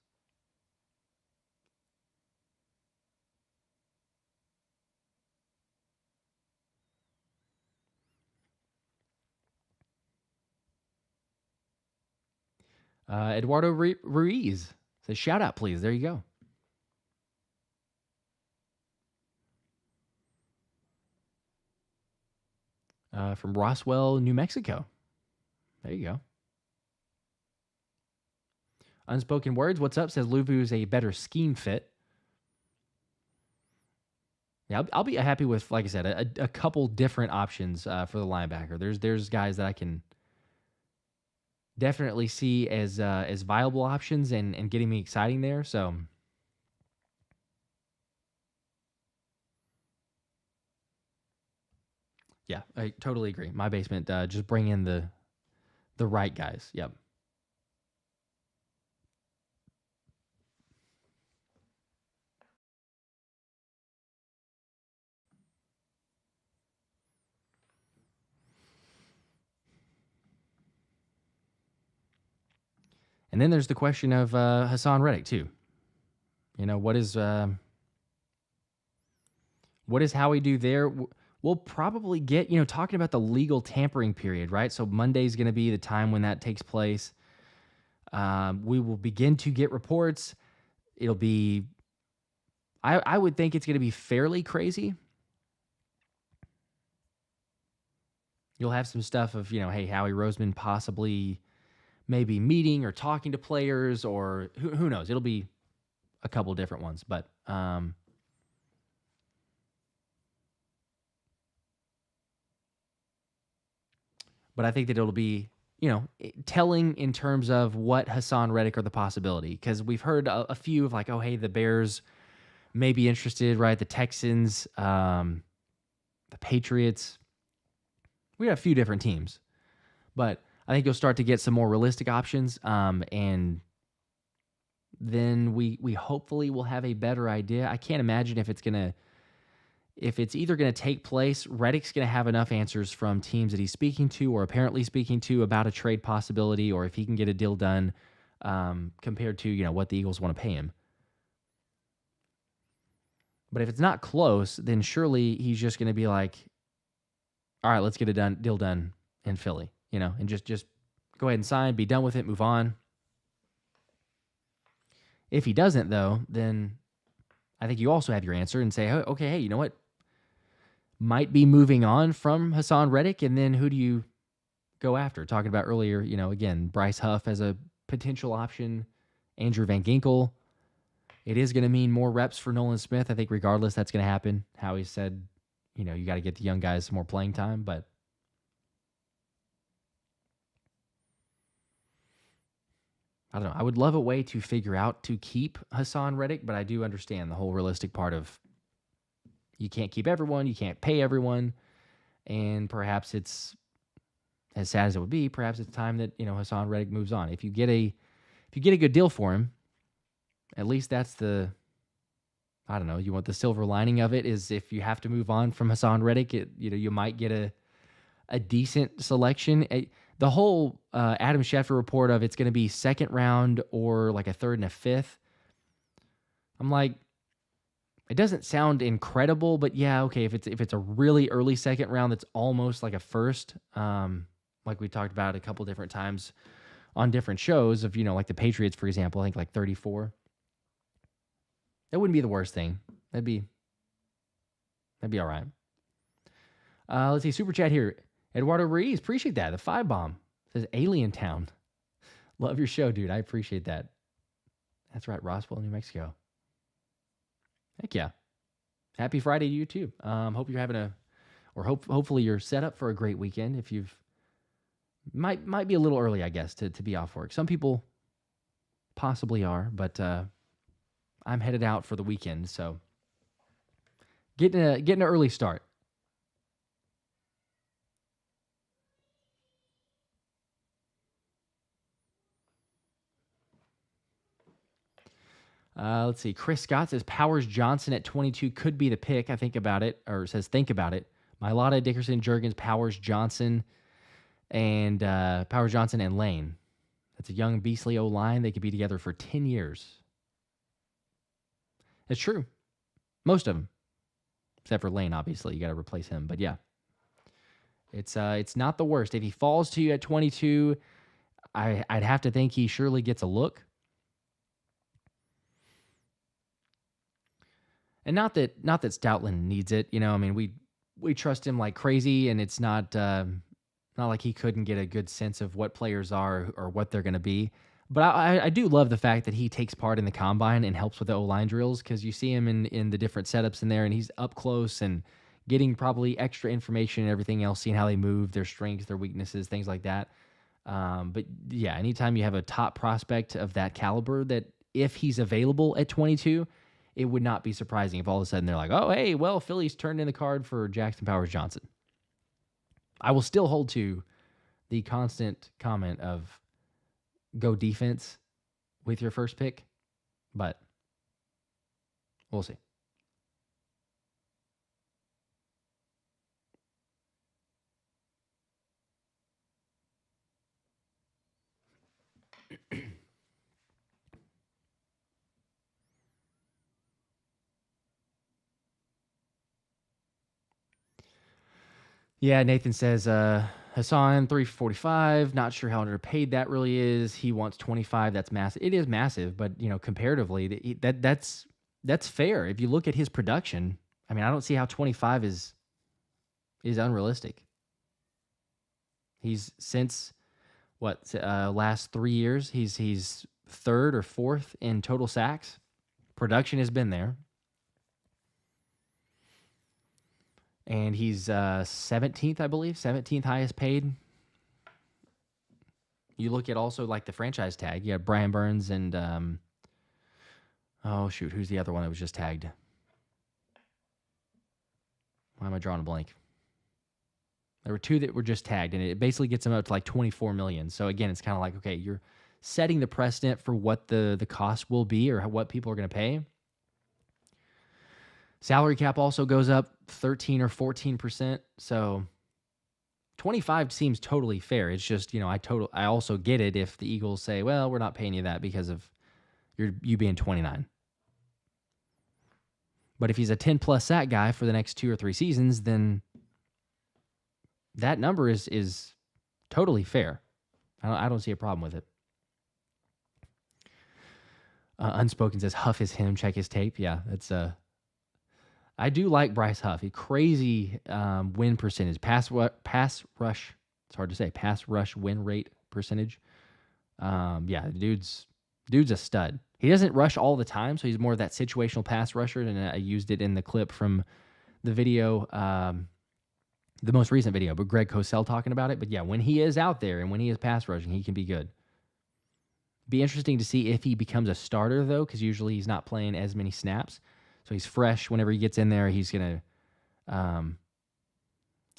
Eduardo Ruiz says, shout out, please. There you go. From Roswell, New Mexico. There you go. Unspoken Words, what's up? Says Luvu's a better scheme fit. Yeah, I'll be happy with, like I said, a couple different options for the linebacker. There's guys that I can definitely see as viable options and getting me exciting there. So yeah, I totally agree. My basement, just bring in the right guys. Yep. And then there's the question of Haason Reddick too. You know, what does Howie do there? We'll probably get, talking about the legal tampering period, right? So Monday's going to be the time when that takes place. We will begin to get reports. It'll be, I would think it's going to be fairly crazy. You'll have some stuff of, hey, Howie Roseman possibly maybe meeting or talking to players, or who knows? It'll be a couple different ones, but I think that it'll be, telling in terms of what Haason Reddick are the possibility, because we've heard a few of like, oh, hey, the Bears may be interested, right? The Texans, the Patriots. We have a few different teams, but I think you'll start to get some more realistic options, and then we hopefully will have a better idea. I can't imagine if it's either going to take place, Reddick's going to have enough answers from teams that he's speaking to or apparently speaking to about a trade possibility, or if he can get a deal done compared to, what the Eagles want to pay him. But if it's not close, then surely he's just going to be like, all right, let's get a deal done in Philly, and just go ahead and sign, be done with it, move on. If he doesn't, though, then I think you also have your answer and say, oh, okay, hey, you know what? Might be moving on from Haason Reddick, and then who do you go after? Talking about earlier, again, Bryce Huff as a potential option, Andrew Van Ginkel. It is going to mean more reps for Nolan Smith. I think regardless, that's going to happen. Howie said, you got to get the young guys some more playing time, but I don't know. I would love a way to figure out to keep Haason Reddick, but I do understand the whole realistic part of you can't keep everyone, you can't pay everyone, and perhaps it's, as sad as it would be, perhaps it's time that Haason Reddick moves on. If you get a good deal for him, at least that's the, I don't know, you want the silver lining of it is if you have to move on from Haason Reddick, you might get a decent selection. The whole Adam Schefter report of it's going to be second round or like a third and a fifth. I'm like, it doesn't sound incredible, but yeah, okay. If it's a really early second round, that's almost like a first. Like we talked about a couple different times on different shows of like the Patriots, for example. I think like 34. That wouldn't be the worst thing. That'd be all right. Let's see, super chat here. Eduardo Ruiz, appreciate that. The 5 bomb says Alien Town. Love your show, dude. I appreciate that. That's right, Roswell, New Mexico. Heck yeah. Happy Friday to you too. Hope you're having hopefully you're set up for a great weekend. If you've might be a little early, I guess, to be off work. Some people possibly are, but I'm headed out for the weekend, so getting an early start. Let's see. Chris Scott says Powers Johnson at 22 could be the pick. I think about it, or says think about it. Mailata, Dickerson, Juergens, Powers Johnson, and Lane. That's a young beastly O-line. They could be together for 10 years. It's true. Most of them, except for Lane. Obviously, you got to replace him. But yeah, it's not the worst. If he falls to you at 22, I'd have to think he surely gets a look. And not that Stoutland needs it, I mean, we trust him like crazy, and it's not like he couldn't get a good sense of what players are or what they're going to be. But I do love the fact that he takes part in the combine and helps with the O-line drills, because you see him in the different setups in there, and he's up close and getting probably extra information and everything else, seeing how they move, their strengths, their weaknesses, things like that. But yeah, anytime you have a top prospect of that caliber, that if he's available at 22, it would not be surprising if all of a sudden they're like, oh, hey, well, Philly's turned in the card for Jackson Powers Johnson. I will still hold to the constant comment of go defense with your first pick, but we'll see. Yeah, Nathan says Haason 345. Not sure how underpaid that really is. He wants 25. That's massive. It is massive, but comparatively, that's fair. If you look at his production, I mean, I don't see how 25 is unrealistic. He's since last 3 years, he's third or fourth in total sacks. Production has been there. And he's 17th, I believe, 17th highest paid. You look at also like the franchise tag. You have Brian Burns and, who's the other one that was just tagged? Why am I drawing a blank? There were two that were just tagged, and it basically gets them up to like $24 million. So again, it's kind of like, okay, you're setting the precedent for what the cost will be or what people are going to pay. Salary cap also goes up 13 or 14%. So 25 seems totally fair. It's just, I also get it if the Eagles say, well, we're not paying you that because of you being 29. But if he's a 10-plus sack guy for the next 2 or 3 seasons, then that number is totally fair. I don't see a problem with it. Unspoken says, Huff is him, check his tape. Yeah, that's I do like Bryce Huff. A crazy win percentage. Pass rush. It's hard to say. Pass rush win rate percentage. Yeah, dude's a stud. He doesn't rush all the time, so he's more of that situational pass rusher, and I used it in the clip from the video, the most recent video, but Greg Cosell talking about it. But yeah, when he is out there and when he is pass rushing, he can be good. Be interesting to see if he becomes a starter, though, because usually he's not playing as many snaps. So he's fresh. Whenever he gets in there, he's going to,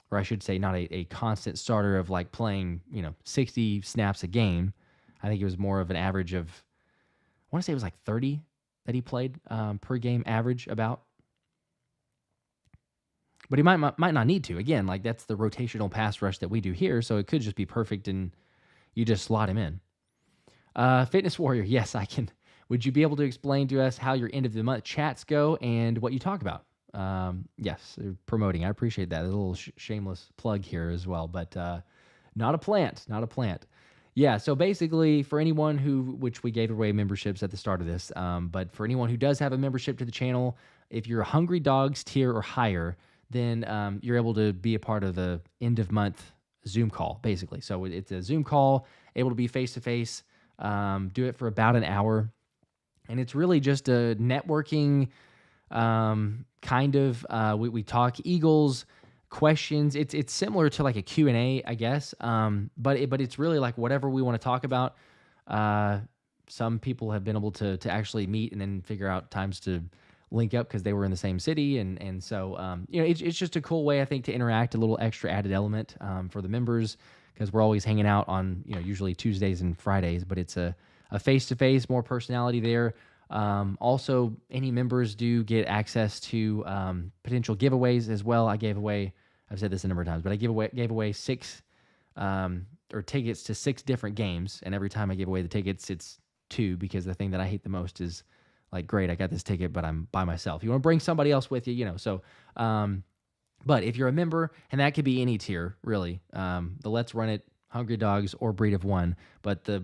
or I should say not a constant starter of like playing, 60 snaps a game. I think it was more of an average of, I want to say it was like 30 that he played per game average about. But he might not need to. Again, like that's the rotational pass rush that we do here, so it could just be perfect and you just slot him in. Fitness Warrior, yes, I can. Would you be able to explain to us how your end of the month chats go and what you talk about? Yes, promoting. I appreciate that. There's a little shameless plug here as well, but not a plant. Yeah, so basically for anyone which we gave away memberships at the start of this, but for anyone who does have a membership to the channel, if you're a Hungry Dogs tier or higher, then you're able to be a part of the end of month Zoom call, basically. So it's a Zoom call, able to be face-to-face, do it for about an hour. And it's really just a networking kind of, we talk Eagles, questions. It's similar to like a Q&A, I guess. But it's really like whatever we want to talk about. Some people have been able to actually meet and then figure out times to link up because they were in the same city. And so, it's just a cool way, I think, to interact, a little extra added element for the members, because we're always hanging out on, usually Tuesdays and Fridays, but it's a face-to-face, more personality there. Also, any members do get access to potential giveaways as well. I've said this a number of times, but I gave away 6 or tickets to 6 different games, and every time I give away the tickets, it's 2, because the thing that I hate the most is like, great, I got this ticket, but I'm by myself. You want to bring somebody else with you, so... But if you're a member, and that could be any tier, really, the Let's Run It, Hungry Dogs, or Breed of One, but the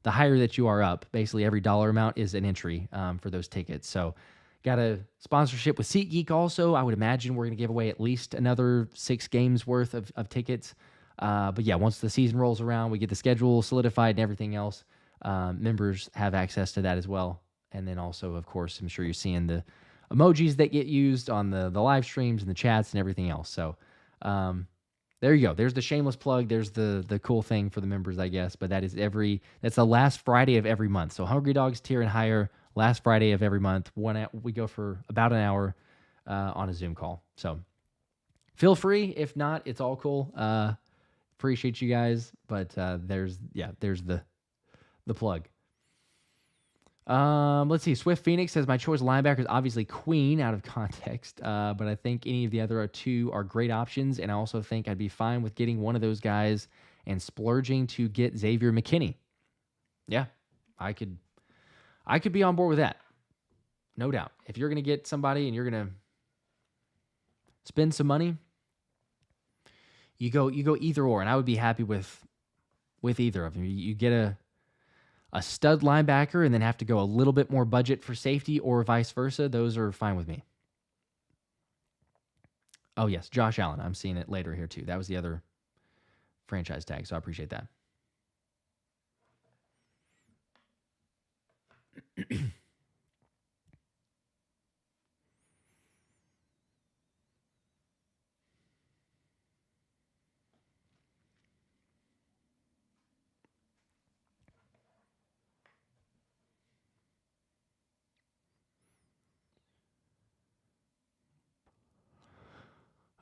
higher that you are up, basically every dollar amount is an entry for those tickets. So got a sponsorship with SeatGeek also. I would imagine we're going to give away at least another 6 games worth of tickets. But yeah, once the season rolls around, we get the schedule solidified and everything else. members have access to that as well. And then also, of course, I'm sure you're seeing the emojis that get used on the live streams and the chats and everything else. So there you go. There's the shameless plug. There's the cool thing for the members, I guess. But that's the last Friday of every month. So Hungry Dogs tier and higher, last Friday of every month. We go for about an hour on a Zoom call. So feel free. If not, it's all cool. Appreciate you guys. But there's the plug. Let's see. Swift Phoenix says my choice of linebacker is obviously Queen out of context, but I think any of the other two are great options, and I also think I'd be fine with getting one of those guys and splurging to get Xavier McKinney. Yeah, I could be on board with that, no doubt. If you're gonna get somebody and you're gonna spend some money, you go either or, and I would be happy with either of them. You get a stud linebacker and then have to go a little bit more budget for safety or vice versa. Those are fine with me. Oh, yes, Josh Allen. I'm seeing it later here, too. That was the other franchise tag, so I appreciate that.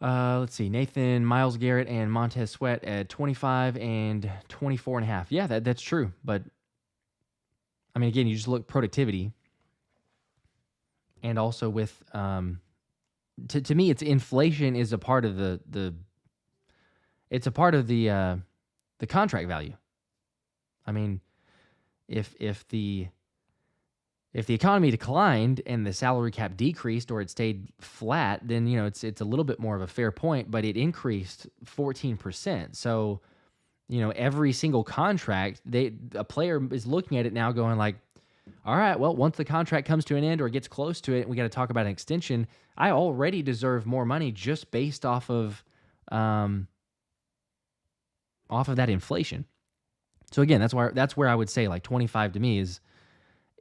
Let's see. Nathan, Myles Garrett, and Montez Sweat at 25 and 24.5. Yeah, that's true. But, I mean, again, you just look productivity. And also with, to me, it's inflation is a part of it's a part of the contract value. I mean, if the economy declined and the salary cap decreased or it stayed flat, then it's a little bit more of a fair point. But it increased 14%. So every single contract, a player is looking at it now, going like, all right, well, once the contract comes to an end or gets close to it, and we got to talk about an extension, I already deserve more money just based off of that inflation. So again, that's where I would say like 25 to me is.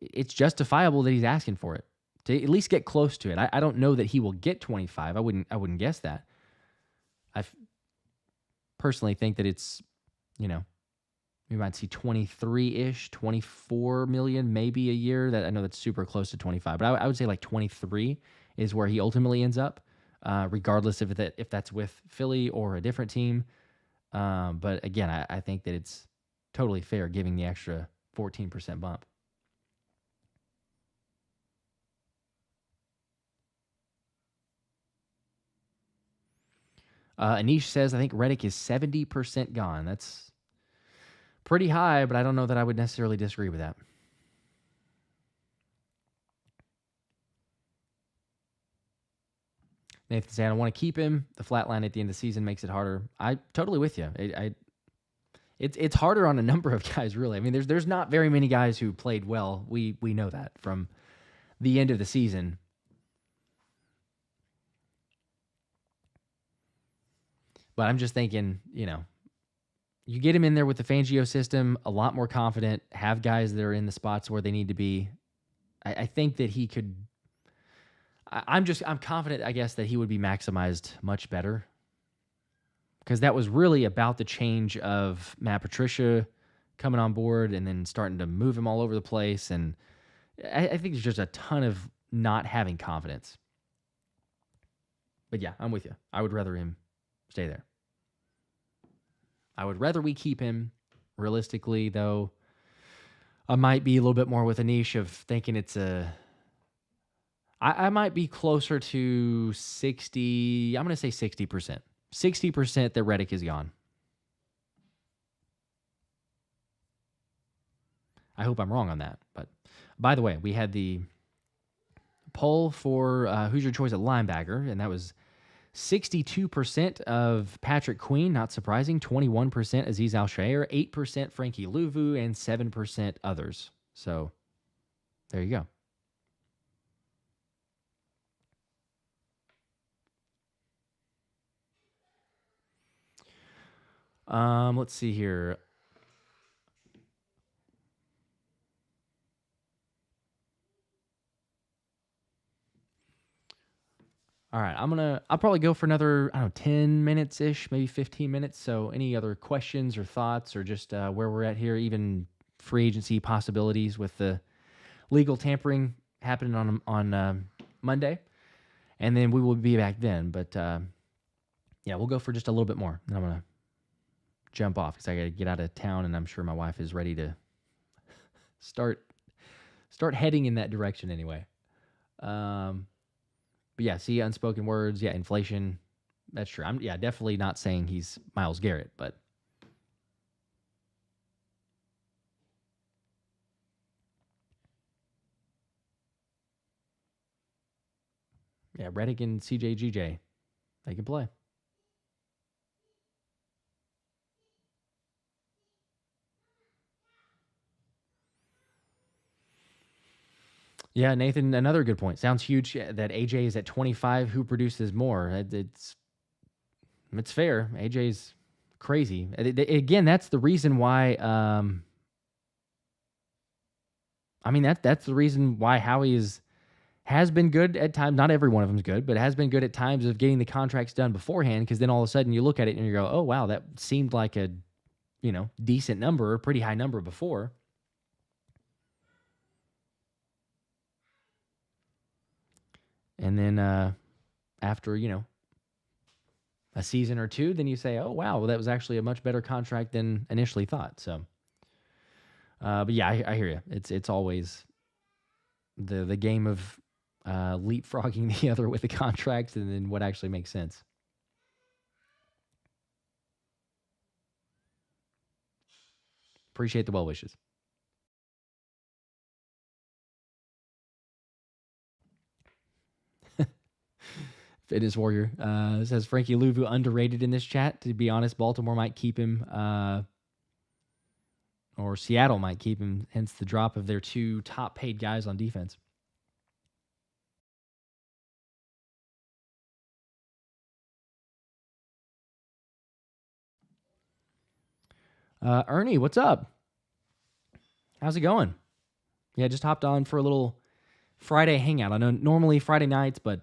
It's justifiable that he's asking for it to at least get close to it. I don't know that he will get 25. I wouldn't guess that. I personally think that it's, we might see 23-ish, 24 million maybe a year. That I know that's super close to 25, but I would say like 23 is where he ultimately ends up, regardless if that's with Philly or a different team. But again, I think that it's totally fair giving the extra 14% bump. Anish says, I think Reddick is 70% gone. That's pretty high, but I don't know that I would necessarily disagree with that. Nathan said, I want to keep him. The flat line at the end of the season makes it harder. I totally with you. It's harder on a number of guys, really. I mean, there's not very many guys who played well. We know that from the end of the season. But I'm just thinking, you get him in there with the Fangio system, a lot more confident, have guys that are in the spots where they need to be. I think that he could. I'm confident, I guess, that he would be maximized much better. Because that was really about the change of Matt Patricia coming on board and then starting to move him all over the place. And I think there's just a ton of not having confidence. But yeah, I'm with you. I would rather him stay there. I would rather we keep him. Realistically, though, I might be a little bit more with a niche of thinking it's I might be closer to 60. I'm going to say 60%. 60% that Reddick is gone. I hope I'm wrong on that. But by the way, we had the poll for who's your choice at linebacker, and that was 62% of Patrick Queen, not surprising, 21% Azeez Al-Shaair, 8% Frankie Louvu, and 7% others. So there you go. Let's see here. All right, I'll probably go for another, I don't know, 10 minutes ish, maybe 15 minutes. So any other questions or thoughts or just where we're at here, even free agency possibilities with the legal tampering happening on Monday, and then we will be back then. But yeah, we'll go for just a little bit more. And I'm gonna jump off because I got to get out of town, and I'm sure my wife is ready to start heading in that direction anyway. But yeah, see, unspoken words, yeah, inflation. That's true. I'm definitely not saying he's Myles Garrett, but yeah, Reddick and CJGJ, they can play. Yeah, Nathan, another good point. Sounds huge that AJ is at 25. Who produces more? It's fair. AJ's crazy. Again, that's the reason why. I mean, that's the reason why Howie has been good at times. Not every one of them is good, but has been good at times of getting the contracts done beforehand. Because then all of a sudden you look at it and you go, "Oh wow, that seemed like a decent number, a pretty high number before." And then after a season or two, then you say, "Oh wow, well, that was actually a much better contract than initially thought." So, but yeah, I hear you. It's always the game of leapfrogging the other with the contracts and then what actually makes sense. Appreciate the well wishes. Fitness Warrior says Frankie Louvu underrated in this chat. To be honest, Baltimore might keep him, or Seattle might keep him. Hence the drop of their two top paid guys on defense. Ernie, what's up? How's it going? Yeah, just hopped on for a little Friday hangout. I know normally Friday nights, but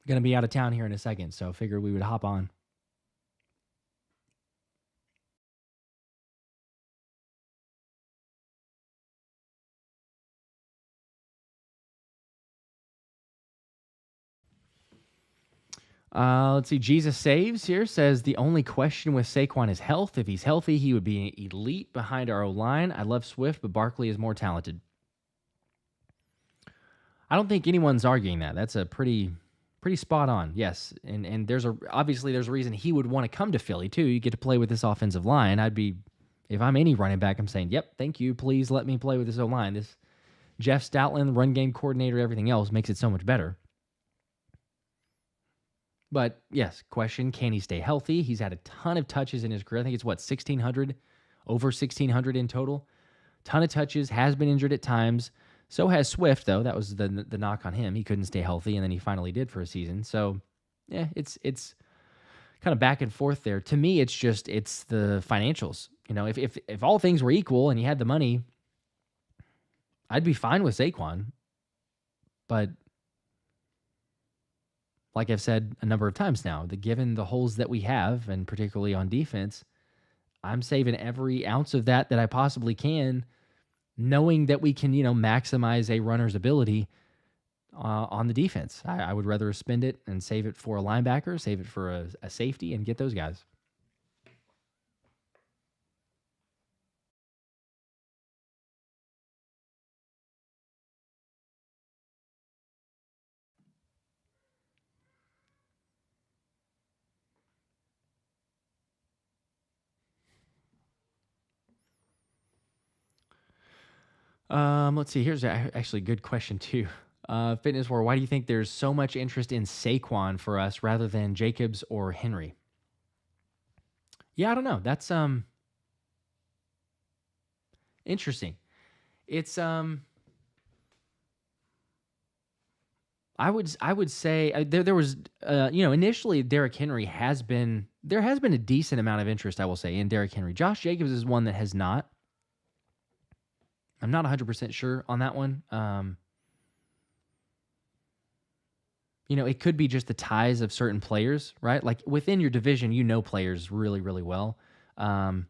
gonna be out of town here in a second, so figured we would hop on. Let's see. Jesus Saves here says the only question with Saquon is health. If he's healthy, he would be elite behind our O-line. I love Swift, but Barkley is more talented. I don't think anyone's arguing that. That's a pretty spot on. Yes, and there's obviously there's a reason he would want to come to Philly too. You get to play with this offensive line. If I'm any running back, I'm saying, yep, thank you. Please let me play with this O-line. This Jeff Stoutland, run game coordinator, everything else makes it so much better. But yes, question, can he stay healthy? He's had a ton of touches in his career. I think it's 1,600, over 1,600 in total. Ton of touches, has been injured at times. So has Swift, though. That was the knock on him. He couldn't stay healthy, and then he finally did for a season. So, yeah, it's kind of back and forth there. To me, it's the financials. If all things were equal and you had the money, I'd be fine with Saquon. But like I've said a number of times now, given the holes that we have, and particularly on defense, I'm saving every ounce of that I possibly can, knowing that we can, maximize a runner's ability on the defense. I would rather spend it and save it for a linebacker, save it for a safety, and get those guys. Let's see. Here's actually a good question too. Fitness War, why do you think there's so much interest in Saquon for us rather than Jacobs or Henry? Yeah, I don't know. That's interesting. It's I would say there was initially Derrick Henry has been a decent amount of interest, I will say, in Derrick Henry. Josh Jacobs is one that has not. I'm not 100% sure on that one. it could be just the ties of certain players, right? Like within your division, players really, really well. Um,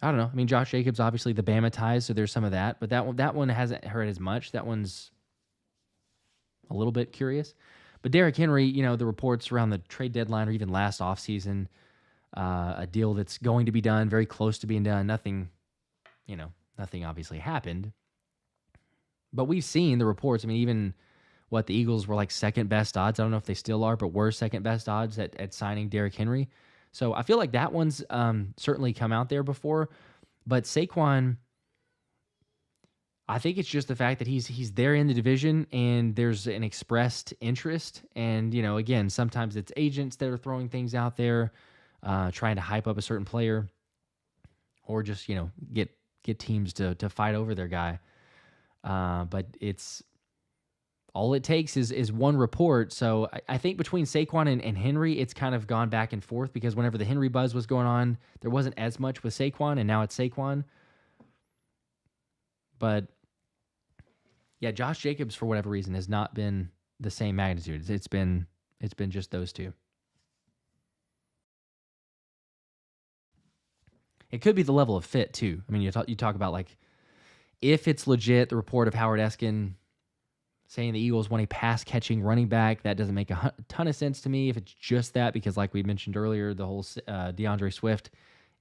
I don't know. I mean, Josh Jacobs, obviously the Bama ties, so there's some of that, but that one hasn't hurt as much. That one's a little bit curious. But Derrick Henry, the reports around the trade deadline or even last offseason, a deal that's going to be done, very close to being done. Nothing obviously happened. But we've seen the reports. I mean, even what the Eagles were like second best odds. I don't know if they still are, but were second best odds at signing Derrick Henry. So I feel like that one's certainly come out there before. But Saquon, I think it's just the fact that he's there in the division and there's an expressed interest. And, again, sometimes it's agents that are throwing things out there, trying to hype up a certain player or just, get teams to fight over their guy. But it's all it takes is one report. So I think between Saquon and Henry, it's kind of gone back and forth because whenever the Henry buzz was going on, there wasn't as much with Saquon, and now it's Saquon. But yeah, Josh Jacobs, for whatever reason, has not been the same magnitude. It's been just those two. It could be the level of fit too. I mean, you talk about like if it's legit, the report of Howard Eskin saying the Eagles want a pass-catching running back, that doesn't make a ton of sense to me if it's just that, because like we mentioned earlier, the whole DeAndre Swift,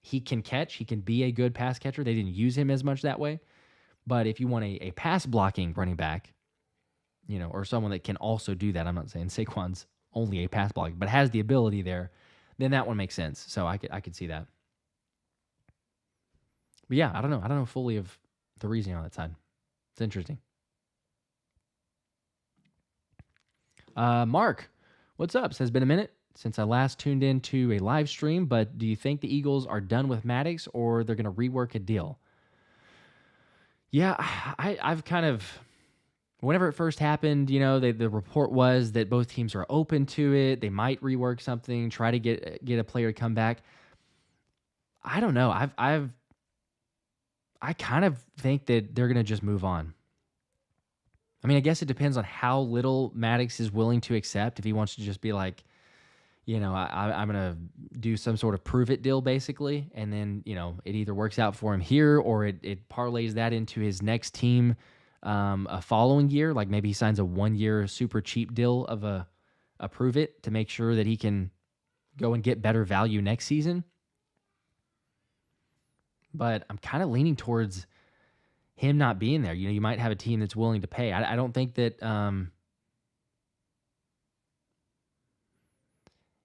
he can catch. He can be a good pass catcher. They didn't use him as much that way. But if you want a pass-blocking running back, or someone that can also do that, I'm not saying Saquon's only a pass-blocking, but has the ability there, then that one makes sense. So I could see that. But yeah, I don't know. I don't know fully of the reasoning on that side. It's interesting. Mark, what's up? Says, been a minute since I last tuned into a live stream, but do you think the Eagles are done with Maddox or they're going to rework a deal? Yeah, I've kind of, whenever it first happened, the report was that both teams are open to it. They might rework something, try to get a player to come back. I don't know. I kind of think that they're going to just move on. I mean, I guess it depends on how little Maddox is willing to accept. If he wants to just be like, I'm going to do some sort of prove it deal, basically. And then, it either works out for him here or it parlays that into his next team a following year. Like maybe he signs a 1-year super cheap deal of a prove it to make sure that he can go and get better value next season. But I'm kind of leaning towards him not being there. You might have a team that's willing to pay. I don't think that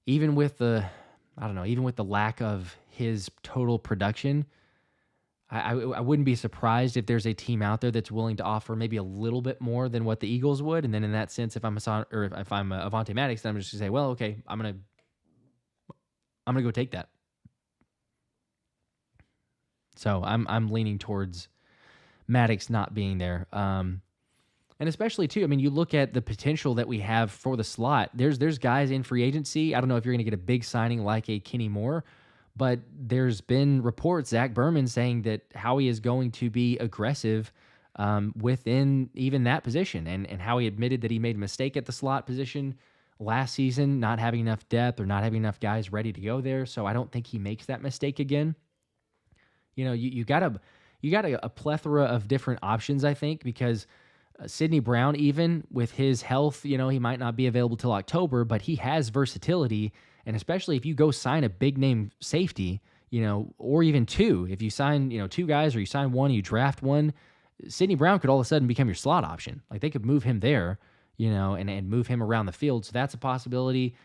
even with the lack of his total production, I wouldn't be surprised if there's a team out there that's willing to offer maybe a little bit more than what the Eagles would. And then in that sense, if I'm Avonte Maddox, then I'm just gonna say, well, okay, I'm gonna go take that. So I'm leaning towards Maddox not being there. And especially, too, I mean, you look at the potential that we have for the slot. There's guys in free agency. I don't know if you're going to get a big signing like a Kenny Moore, but there's been reports, Zach Berman, saying that Howie is going to be aggressive within even that position. And Howie admitted that he made a mistake at the slot position last season, not having enough depth or not having enough guys ready to go there. So I don't think he makes that mistake again. You got a plethora of different options, I think, because Sidney Brown, even with his health, he might not be available till October, but he has versatility. And especially if you go sign a big name safety, or even two, if you sign, two guys or you sign one, you draft one, Sidney Brown could all of a sudden become your slot option. Like they could move him there, and move him around the field. So that's a possibility.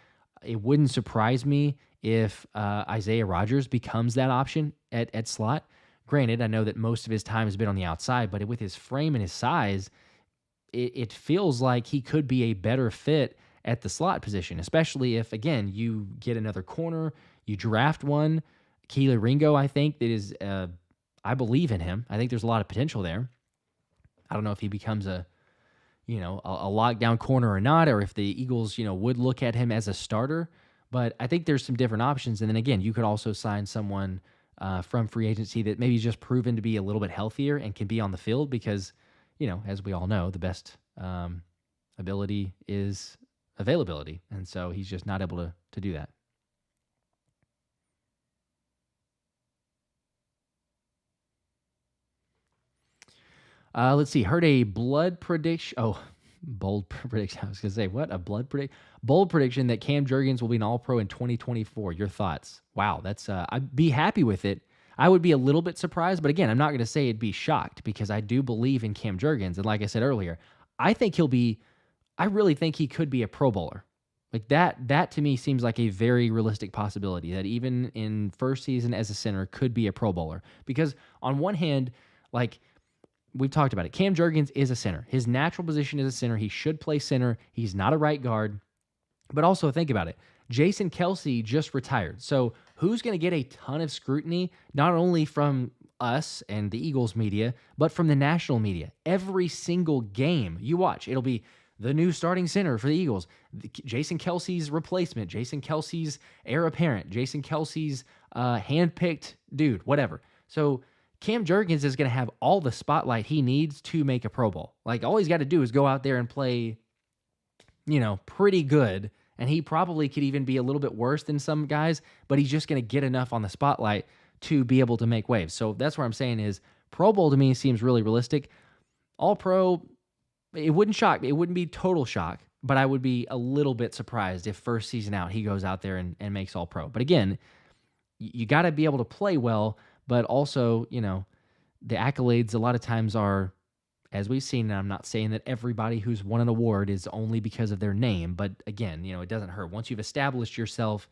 It wouldn't surprise me if Isaiah Rodgers becomes that option at slot. Granted, I know that most of his time has been on the outside, but with his frame and his size, it feels like he could be a better fit at the slot position, especially if, again, you get another corner, you draft one. Keely Ringo, I think, that is, I believe in him. I think there's a lot of potential there. I don't know if he becomes a lockdown corner or not, or if the Eagles, would look at him as a starter. But I think there's some different options. And then again, you could also sign someone from free agency that maybe just proven to be a little bit healthier and can be on the field because, as we all know, the best ability is availability. And so he's just not able to do that. Let's see. Heard a blood prediction. Oh, bold prediction. I was going to say, what? A bold prediction that Cam Jurgens will be an All-Pro in 2024. Your thoughts? Wow, that's I'd be happy with it. I would be a little bit surprised, but again, I'm not going to say it'd be shocked because I do believe in Cam Jurgens. And like I said earlier, I really think he could be a Pro Bowler. Like that to me seems like a very realistic possibility that even in first season as a center could be a Pro Bowler. Because on one hand, like we've talked about it, Cam Jurgens is a center. His natural position is a center. He should play center. He's not a right guard. But also think about it. Jason Kelce just retired. So who's going to get a ton of scrutiny, not only from us and the Eagles media, but from the national media? Every single game you watch, it'll be the new starting center for the Eagles, Jason Kelce's replacement, Jason Kelce's heir apparent, Jason Kelce's handpicked dude, whatever. So Cam Jurgens is going to have all the spotlight he needs to make a Pro Bowl. Like, all he's got to do is go out there and play, pretty good, and he probably could even be a little bit worse than some guys, but he's just going to get enough on the spotlight to be able to make waves. So that's what I'm saying is Pro Bowl to me seems really realistic. All-Pro, it wouldn't shock me. It wouldn't be total shock, but I would be a little bit surprised if first season out he goes out there and makes All-Pro. But again, you got to be able to play well, but also, the accolades a lot of times are, as we've seen, and I'm not saying that everybody who's won an award is only because of their name, but again, it doesn't hurt. Once you've established yourself,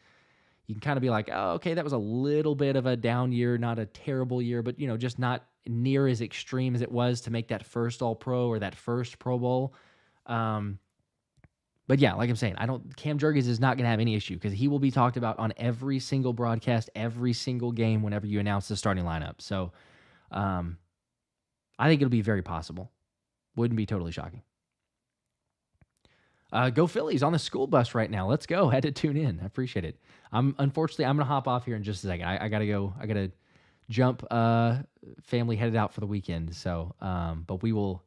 you can kind of be like, oh, okay, that was a little bit of a down year, not a terrible year, but, just not near as extreme as it was to make that first All-Pro or that first Pro Bowl. But yeah, like I'm saying, Cam Jurgens is not going to have any issue because he will be talked about on every single broadcast, every single game whenever you announce the starting lineup. So I think it'll be very possible. Wouldn't be totally shocking. Go Phillies on the school bus right now. Let's go. Had to tune in. I appreciate it. Unfortunately, I'm going to hop off here in just a second. I got to go. I got to jump. Family headed out for the weekend. So, but we will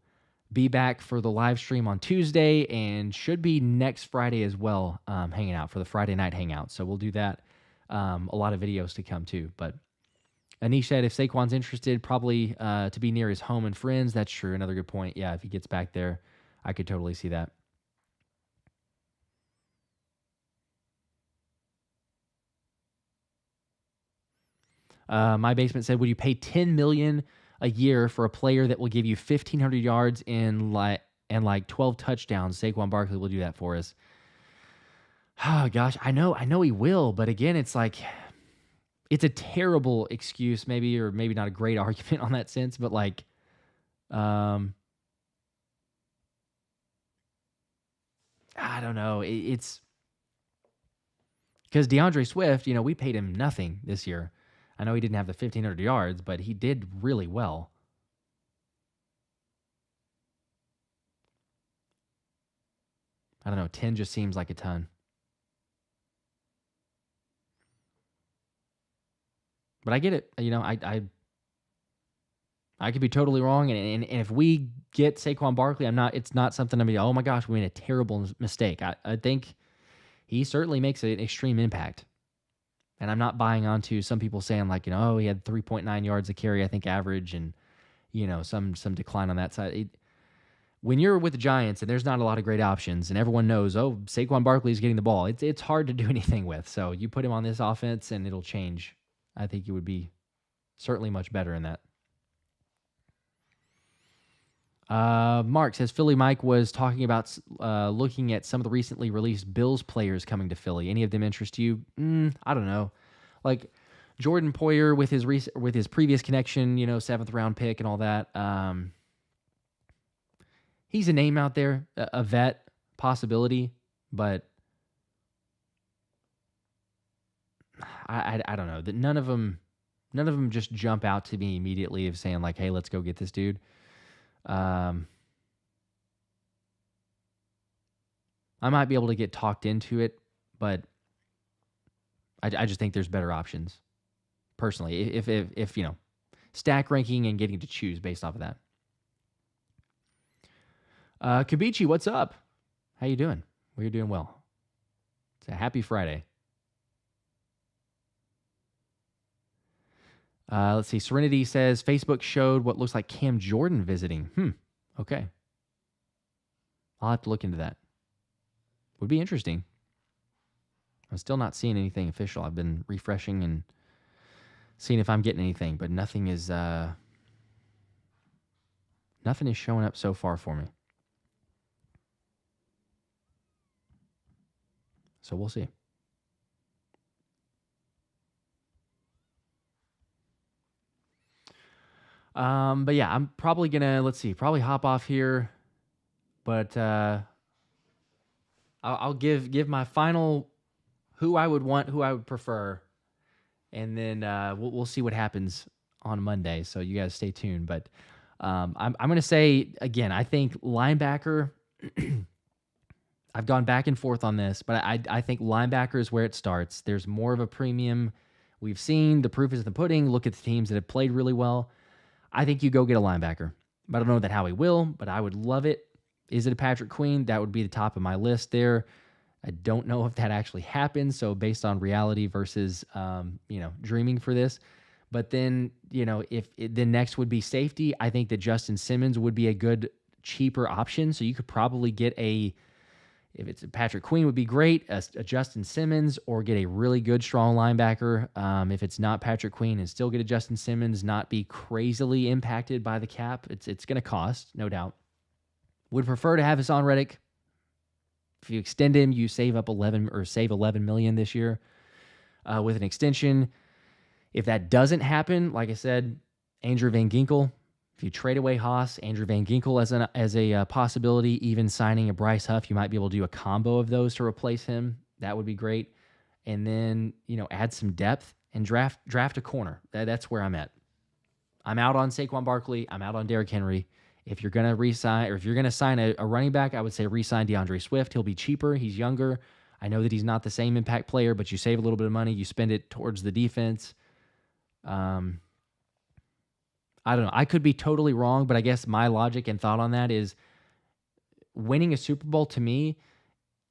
be back for the live stream on Tuesday and should be next Friday as well, hanging out for the Friday night hangout. So we'll do that. A lot of videos to come too. But Anish said if Saquon's interested, probably to be near his home and friends. That's true. Another good point. Yeah, if he gets back there, I could totally see that. My basement said, would you pay $10 million a year for a player that will give you 1,500 yards and like 12 touchdowns? Saquon Barkley will do that for us. Oh gosh, I know he will, but again, it's like it's a terrible excuse, maybe, or maybe not a great argument on that sense, but like, I don't know. It's because DeAndre Swift, we paid him nothing this year. I know he didn't have the 1,500 yards, but he did really well. I don't know. 10 just seems like a ton. But I get it. I could be totally wrong. And if we get Saquon Barkley, it's not something oh my gosh, we made a terrible mistake. I think he certainly makes an extreme impact. And I'm not buying onto some people saying like, he had 3.9 yards a carry, I think average, and, some decline on that side. When you're with the Giants and there's not a lot of great options and everyone knows, Saquon Barkley is getting the ball, it's hard to do anything with. So you put him on this offense and it'll change. I think he would be certainly much better in that. Mark says Philly Mike was talking about looking at some of the recently released Bills players coming to Philly. Any of them interest you? I don't know. Like Jordan Poyer with his previous connection, 7th round pick and all that. He's a name out there, a vet possibility, but I don't know. That none of them just jump out to me immediately of saying like, hey, let's go get this dude. I might be able to get talked into it, but I just think there's better options personally. If stack ranking and getting to choose based off of that. Kabichi, what's up? How you doing? Well, you're doing well. It's a happy Friday. Let's see. Serenity says Facebook showed what looks like Cam Jordan visiting. Okay. I'll have to look into that. Would be interesting. I'm still not seeing anything official. I've been refreshing and seeing if I'm getting anything, but nothing is showing up so far for me. So we'll see. But yeah, I'm probably gonna probably hop off here. But I'll give my final who I would want, who I would prefer, and then we'll see what happens on Monday. So you guys stay tuned. But I'm gonna say again, I think linebacker. I've gone back and forth on this, but I think linebacker is where it starts. There's more of a premium. We've seen the proof is in the pudding. Look at the teams that have played really well. I think you go get a linebacker. I don't know that Howie will, but I would love it. Is it a Patrick Queen? That would be the top of my list there. I don't know if that actually happens. So based on reality versus, dreaming for this. But then, the next would be safety. I think that Justin Simmons would be a good, cheaper option. So you could probably get if it's a Patrick Queen would be great, a Justin Simmons, or get a really good, strong linebacker. If it's not Patrick Queen, and still get a Justin Simmons, not be crazily impacted by the cap. It's going to cost, no doubt. Would prefer to have Haason Reddick. If you extend him, you save $11 million this year with an extension. If that doesn't happen, like I said, Andrew Van Ginkel. If you trade away Haas, Andrew Van Ginkel as a possibility, even signing a Bryce Huff, you might be able to do a combo of those to replace him. That would be great. And then, add some depth and draft a corner. That's where I'm at. I'm out on Saquon Barkley. I'm out on Derrick Henry. If you're going to re-sign, or if you're going to sign a running back, I would say re-sign DeAndre Swift. He'll be cheaper. He's younger. I know that he's not the same impact player, but you save a little bit of money. You spend it towards the defense. I don't know. I could be totally wrong, but I guess my logic and thought on that is winning a Super Bowl, to me,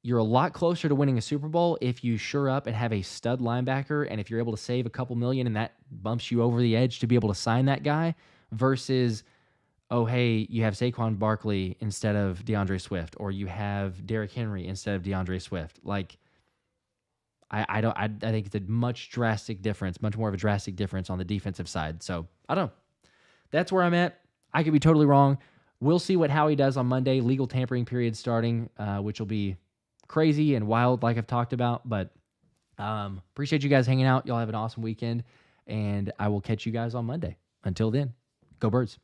you're a lot closer to winning a Super Bowl if you shore up and have a stud linebacker, and if you're able to save a couple million and that bumps you over the edge to be able to sign that guy, versus, oh, hey, you have Saquon Barkley instead of DeAndre Swift, or you have Derrick Henry instead of DeAndre Swift. Like, I think it's a much more of a drastic difference on the defensive side. So I don't know. That's where I'm at. I could be totally wrong. We'll see what Howie does on Monday. Legal tampering period starting, which will be crazy and wild, like I've talked about. But appreciate you guys hanging out. Y'all have an awesome weekend, and I will catch you guys on Monday. Until then, go Birds.